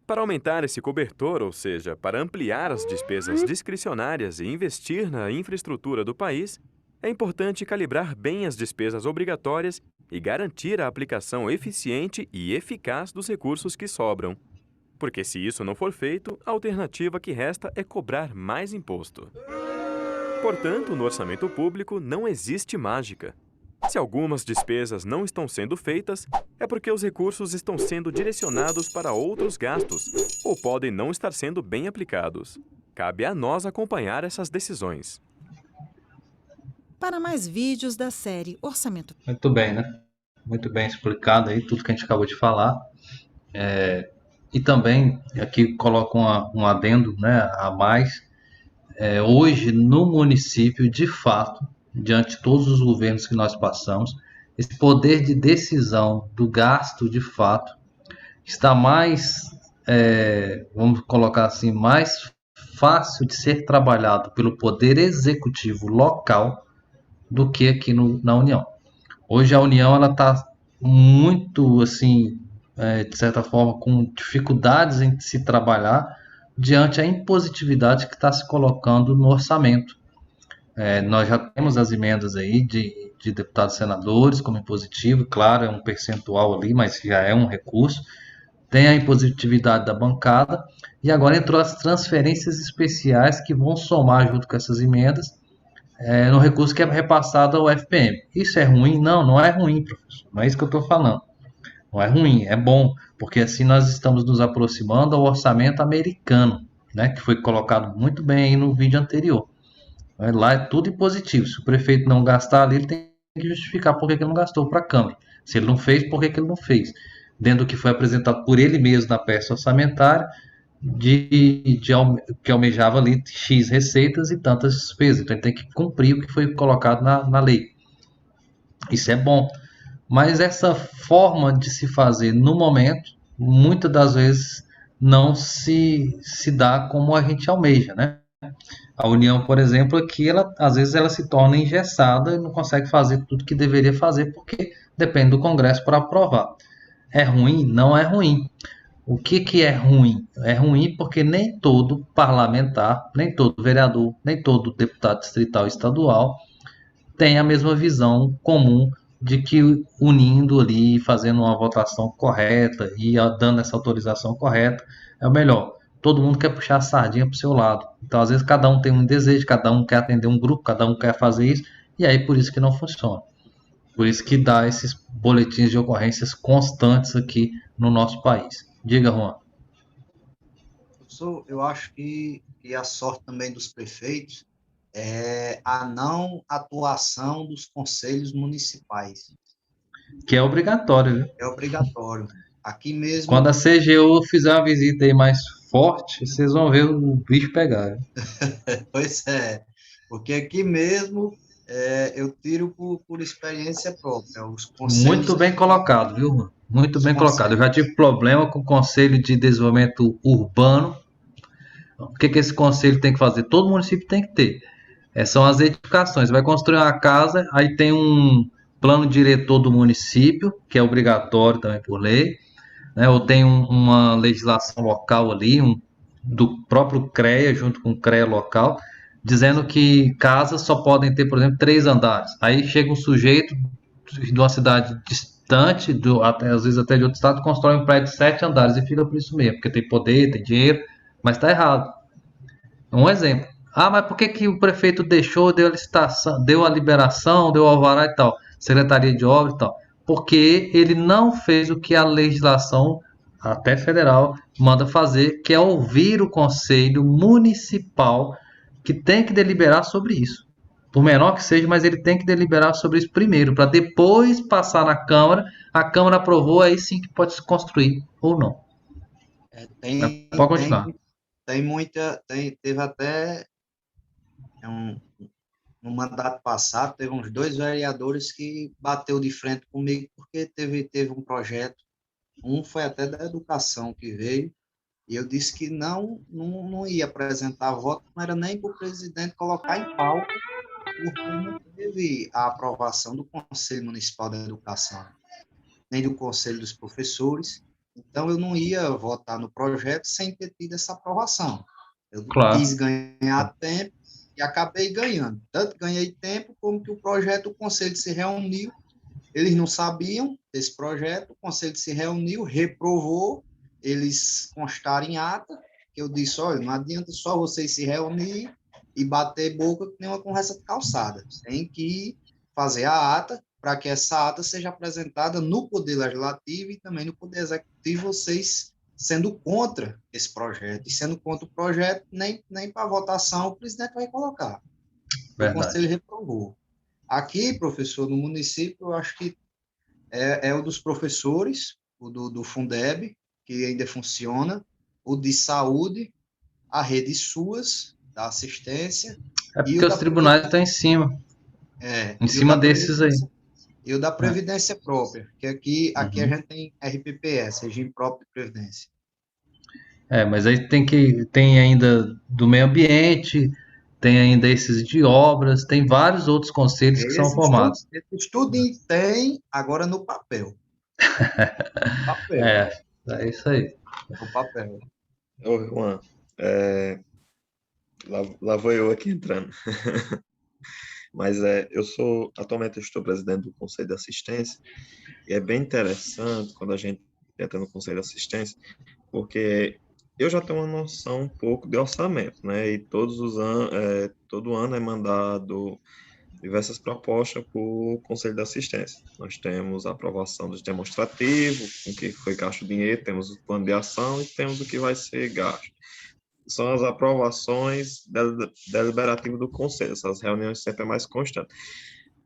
Para aumentar esse cobertor, ou seja, para ampliar as despesas discricionárias e investir na infraestrutura do país, é importante calibrar bem as despesas obrigatórias e garantir a aplicação eficiente e eficaz dos recursos que sobram. Porque se isso não for feito, a alternativa que resta é cobrar mais imposto. Portanto, no orçamento público não existe mágica. Se algumas despesas não estão sendo feitas, é porque os recursos estão sendo direcionados para outros gastos ou podem não estar sendo bem aplicados. Cabe a nós acompanhar essas decisões. Para mais vídeos da série Orçamento. Muito bem, né? Muito bem explicado aí tudo que a gente acabou de falar. E também aqui coloco um adendo, né, a mais. Hoje, no município, de fato, diante de todos os governos que nós passamos, esse poder de decisão do gasto, de fato, está mais, vamos colocar assim, mais fácil de ser trabalhado pelo poder executivo local do que aqui na União. Hoje a União ela está muito assim, de certa forma, com dificuldades em se trabalhar diante a impositividade que está se colocando no orçamento. Nós já temos as emendas aí de deputados e senadores como impositivo, claro, é um percentual ali, mas já é um recurso. Tem a impositividade da bancada e agora entrou as transferências especiais que vão somar junto com essas emendas no recurso que é repassado ao FPM. Isso é ruim? Não, não é ruim, professor. Não é isso que eu estou falando. Não é ruim, é bom, porque assim nós estamos nos aproximando ao orçamento americano, né, que foi colocado muito bem aí no vídeo anterior. Lá é tudo positivo. Se o prefeito não gastar ali, ele tem que justificar por que ele não gastou para a Câmara. Se ele não fez, por que ele não fez? Dentro do que foi apresentado por ele mesmo na peça orçamentária, que almejava ali X receitas e tantas despesas. Então ele tem que cumprir o que foi colocado na lei. Isso é bom. Mas essa forma de se fazer no momento, muitas das vezes não se dá como a gente almeja, né? A União, por exemplo, aqui, às vezes ela se torna engessada e não consegue fazer tudo que deveria fazer porque depende do Congresso para aprovar. É ruim? Não é ruim. O que é ruim? É ruim porque nem todo parlamentar, nem todo vereador, nem todo deputado distrital e estadual tem a mesma visão comum de que unindo ali, fazendo uma votação correta e dando essa autorização correta, é o melhor. Todo mundo quer puxar a sardinha para o seu lado. Então, às vezes, cada um tem um desejo, cada um quer atender um grupo, cada um quer fazer isso, e aí por isso que não funciona. Por isso que dá esses boletins de ocorrências constantes aqui no nosso país. Diga, Juan. Eu acho que a sorte também dos prefeitos é a não atuação dos conselhos municipais. Que é obrigatório, viu? É obrigatório. Aqui mesmo. Quando a CGU fizer uma visita aí mais forte, vocês vão ver o bicho pegar. Pois é, porque aqui mesmo eu tiro por experiência própria. Os conselhos, Muito bem colocado, viu, Juan? Muito bem colocado. Eu já tive problema com o Conselho de Desenvolvimento Urbano. O que esse conselho tem que fazer? Todo município tem que ter. São as edificações. Vai construir uma casa, aí tem um plano diretor do município, que é obrigatório também por lei, né? Ou tem uma legislação local ali, do próprio CREA, junto com o CREA local, dizendo que casas só podem ter, por exemplo, 3 andares. Aí chega um sujeito de uma cidade distante, às vezes até de outro estado, constrói um prédio de 7 andares e fica por isso mesmo, porque tem poder, tem dinheiro, mas está errado. Um exemplo. Mas por que o prefeito deixou, deu a licitação, deu a liberação, deu o alvará e tal, Secretaria de Obras e tal? Porque ele não fez o que a legislação, até federal, manda fazer, que é ouvir o Conselho Municipal, que tem que deliberar sobre isso. Por menor que seja, mas ele tem que deliberar sobre isso primeiro, para depois passar na Câmara, a Câmara aprovou, aí sim que pode se construir, ou não. Pode continuar. Teve até no mandato passado, teve uns 2 vereadores que bateu de frente comigo porque teve um projeto Um foi até da educação que veio, e eu disse que não ia apresentar voto, não era nem para o presidente colocar em pauta, porque não teve a aprovação do Conselho Municipal da Educação, nem do Conselho dos Professores. Então, eu não ia votar no projeto sem ter tido essa aprovação. Eu Claro. quis ganhar tempo e acabei ganhando. Tanto ganhei tempo, como que o projeto, o Conselho se reuniu, eles não sabiam desse projeto, o Conselho se reuniu, reprovou, eles constaram em ata, que eu disse, olha, não adianta só vocês se reunir e bater boca com nenhuma conversa calçada. Tem que fazer a ata para que essa ata seja apresentada no Poder Legislativo e também no Poder Executivo, vocês sendo contra esse projeto. E sendo contra o projeto, nem para votação o presidente vai colocar. O Verdade. Conselho reprovou. Aqui, professor, no município, eu acho que é o dos professores, o do Fundeb, que ainda funciona, o de saúde, a rede SUAS, da assistência, É e porque o os da tribunais estão em e o da cima desses aí. e o da É. Previdência Própria, que aqui a Uhum. gente tem RPPS, Regime Próprio de Previdência. Mas aí tem ainda do meio ambiente, tem ainda esses de obras, tem vários outros conselhos que são formados. Esse estudo tem agora no papel. Papel, É, é isso aí. no papel. Ô, Juan, lá vou eu aqui entrando. Mas atualmente eu estou presidente do Conselho de Assistência, e é bem interessante quando a gente entra no Conselho de Assistência, porque eu já tenho uma noção um pouco de orçamento, né? E todo ano é mandado diversas propostas para o Conselho de Assistência. Nós temos a aprovação dos demonstrativos, com que foi gasto o dinheiro, temos o plano de ação e temos o que vai ser gasto. São as aprovações deliberativas do Conselho, essas reuniões sempre é mais constantes.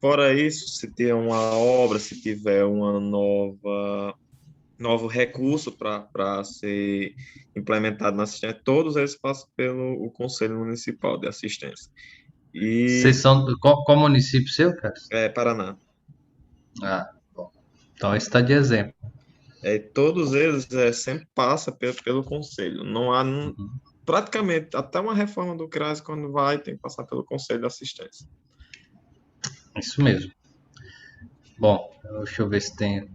Fora isso, se tiver uma obra, se tiver novo recurso para ser implementado na assistência, todos eles passam pelo o Conselho Municipal de Assistência. Vocês E são qual município seu, cara? Paraná. Ah, bom. Então esse está de exemplo. Todos eles sempre passam pelo Conselho. Não há praticamente até uma reforma do CRAS, quando tem que passar pelo Conselho de Assistência. Isso mesmo. Bom, deixa eu ver se tem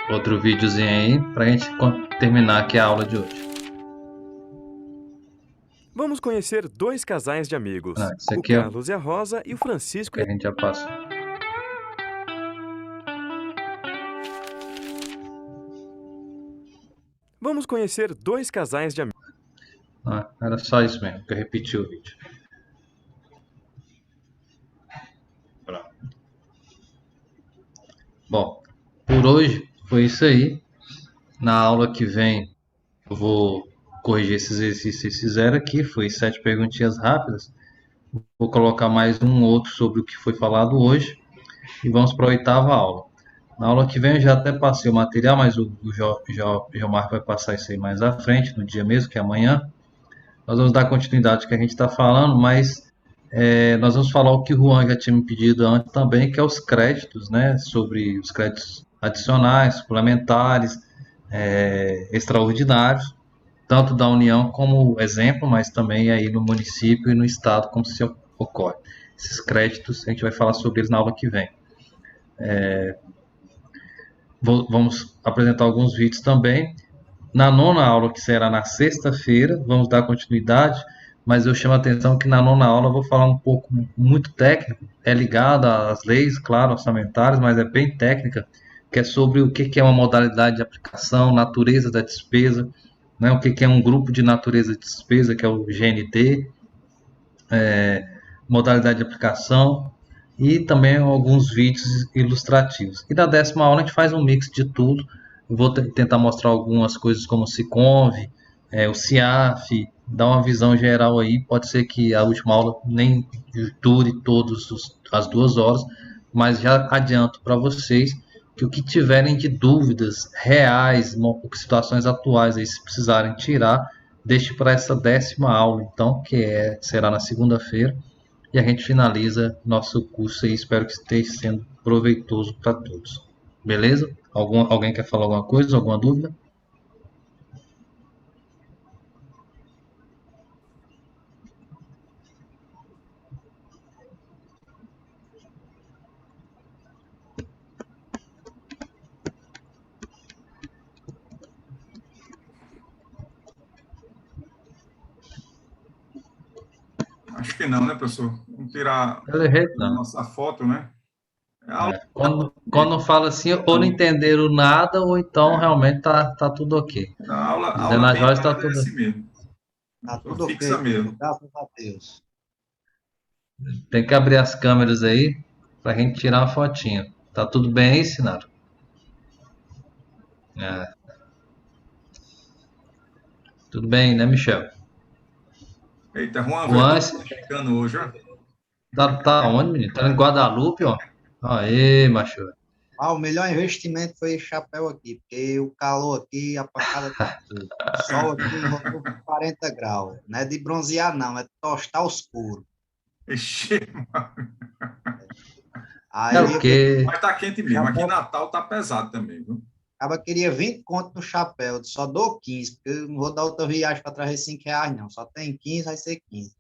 outro videozinho aí para a gente terminar aqui a aula de hoje. Vamos conhecer dois casais de amigos, Isso o aqui é o Carlos e a Rosa e o Francisco que a gente já passou. Vamos conhecer dois casais de amigos. Era só isso mesmo, que eu repeti o vídeo. Pronto. Bom, por hoje foi isso aí. Na aula que vem eu vou corrigir esses exercícios que vocês fizeram aqui. Foi 7 perguntinhas rápidas. Vou colocar mais um outro sobre o que foi falado hoje. E vamos para a 8ª aula. Na aula que vem eu já até passei o material, mas o Gilmar vai passar isso aí mais à frente, no dia mesmo, que é amanhã. Nós vamos dar continuidade ao que a gente está falando, mas nós vamos falar o que o Juan já tinha me pedido antes também, que é os créditos, né? Sobre os créditos adicionais, suplementares, extraordinários, tanto da União como exemplo, mas também aí no município e no estado, como se ocorre. Esses créditos, a gente vai falar sobre eles na aula que vem. Vamos apresentar alguns vídeos também. Na 9ª aula, que será na sexta-feira, vamos dar continuidade, mas eu chamo a atenção que na 9ª aula eu vou falar um pouco muito técnico, é ligado às leis, claro, orçamentárias, mas é bem técnica, que é sobre o que é uma modalidade de aplicação, natureza da despesa, né, o que é um grupo de natureza de despesa, que é o GND, modalidade de aplicação, e também alguns vídeos ilustrativos. E na 10ª aula a gente faz um mix de tudo. Eu vou tentar mostrar algumas coisas como o Siconv, o CIAF, dar uma visão geral aí. Pode ser que a última aula nem dure as 2 horas, mas já adianto para vocês que o que tiverem de dúvidas reais, situações atuais aí, se precisarem tirar, deixe para essa 10ª aula, então, que será na segunda-feira. E a gente finaliza nosso curso aí. Espero que esteja sendo proveitoso para todos. Beleza? Alguém quer falar alguma coisa, alguma dúvida? Acho que não, né, professor? Vamos tirar Pelo jeito, a não. nossa foto, né? A aula Quando fala assim, ou não entenderam nada, ou então realmente tá tudo ok. a Dizendo aula a bem Joyce, tá dada é tudo. assim mesmo. Tá Só tudo fixa ok, professor. mesmo. Graças a Deus. Tem que abrir as câmeras aí pra gente tirar uma fotinha. Tá tudo bem aí, Sinara? É, tudo bem, né, Michel? Eita, Juan, O velho, eu tô Anse brincando hoje, ó. tá onde, menino? Tá em Guadalupe, ó. Aê, macho. O melhor investimento foi esse chapéu aqui, porque o calor aqui, a pancada tá fogo. O sol aqui em Recife, 40 graus. Não é de bronzear, não, é de tostar os couro. Ixi, É Aí o eu queria, quê? mas tá quente o mesmo. Aqui em chapéu, Natal tá pesado também, viu? acaba queria 20 conto no chapéu, eu só dou 15, porque eu não vou dar outra viagem para trazer R$ 5, não. Só tem 15, vai ser 15.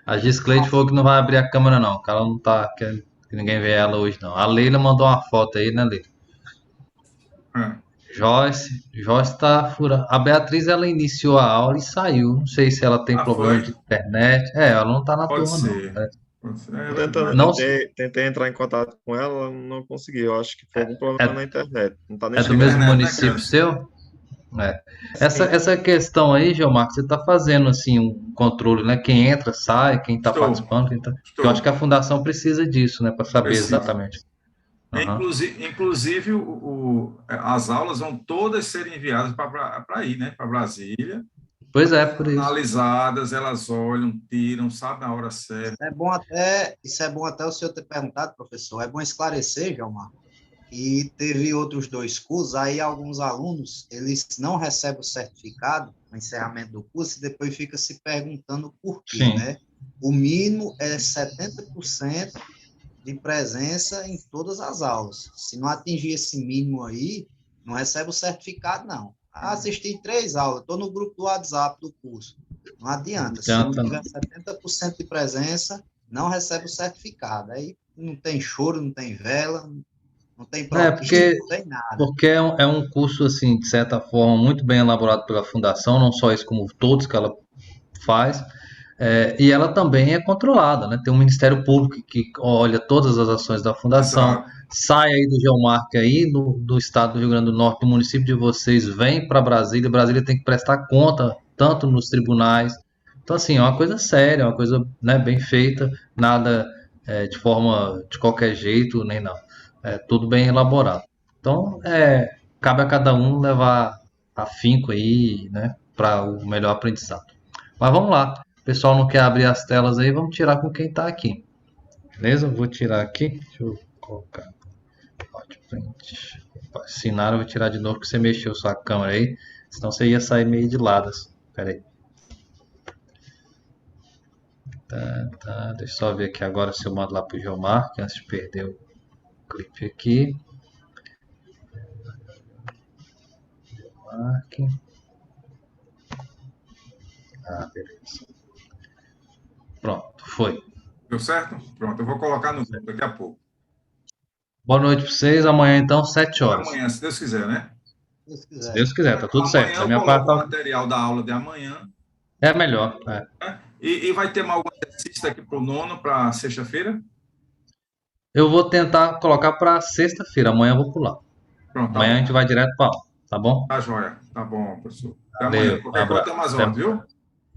A Giscleide falou que não vai abrir a câmera, não. Que ela não tá querendo que ninguém vê ela hoje, não. A Leila mandou uma foto aí, né, Leila? É, Joyce tá furando. A Beatriz, ela iniciou a aula e saiu. Não sei se ela tem ah, problema foi? de internet. É, ela não tá na Pode turma, não. ser. Né? Pode ser. É Tô tentando, verdade. Não, tentei entrar em contato com ela, não consegui. Eu acho que foi algum problema na é, internet. Não tá nem é do É chegando. mesmo internet, né, município criança? seu? É. Essa, Sim, essa questão aí, Gilmar, você está fazendo assim um controle, né? Quem entra, sai, quem está Estou, participando, quem tá... Porque eu acho que estou. a fundação precisa disso, né? Para saber Preciso. exatamente. Aham. Inclusive as aulas vão todas ser enviadas para aí, né? Para Brasília, Pois é, por isso. analisadas, elas olham, tiram, sabem a hora certa. Isso é bom até o senhor ter perguntado, professor. É bom esclarecer, Gilmar, e teve outros dois cursos, aí alguns alunos, eles não recebem o certificado no encerramento do curso e depois fica se perguntando por quê, Sim. né? O mínimo é 70% de presença em todas as aulas. Se não atingir esse mínimo aí, não recebe o certificado, não. Assisti 3 aulas, estou no grupo do WhatsApp do curso. Não adianta, se não Adianta não. tiver 70% de presença, não recebe o certificado. Aí não tem choro, não tem vela, não tem É, propina, porque, não tem nada. porque é um curso, assim, de certa forma, muito bem elaborado pela fundação, não só isso, como todos que ela faz. E ela também é controlada, né? Tem um Ministério Público que olha todas as ações da fundação, Exato. sai aí do Geomark aí, do estado do Rio Grande do Norte, do município de vocês, vem para Brasília, Brasília tem que prestar conta, tanto nos tribunais. Então, assim, é uma coisa séria, é uma coisa, né, bem feita, nada de forma de qualquer jeito, nem não. É tudo bem elaborado. Então, cabe a cada um levar afinco aí, né, para o melhor aprendizado. Mas vamos lá. O pessoal não quer abrir as telas aí, vamos tirar com quem está aqui. Beleza? Eu vou tirar aqui. Deixa eu colocar. Hot print. Sinara, eu vou tirar de novo porque você mexeu sua câmera aí. Senão você ia sair meio de ladas. Pera aí. Tá. Deixa eu só ver aqui agora se eu mando lá pro Geomar, que antes de perder o clipe aqui. Geomar. Beleza. Pronto, foi. Deu certo? Pronto, eu vou colocar no grupo daqui a pouco. Boa noite para vocês. Amanhã então, 7 Até horas. amanhã, se Deus quiser, né? Se Deus Se quiser. Deus quiser, tá tudo certo. Amanhã Da eu minha parte coloco o material da aula de amanhã. é melhor. Né? E vai ter mais algum exercício aqui para o nono, para sexta-feira? Eu vou tentar colocar para sexta-feira. Amanhã eu vou pular. Pronto, tá Amanhã a bom. gente vai direto para aula, tá bom? Tá joia. Tá bom, professor. Até amanhã. Valeu, Qualquer coisa, tem abraço. mais Até ordem, amanhã. viu?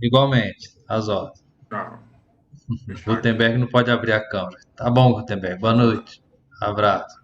Igualmente, às horas. Tchau. Fechar aqui. Gutenberg não pode abrir a câmera. Tá bom, Gutenberg. Boa Tá joia. noite. Abraço.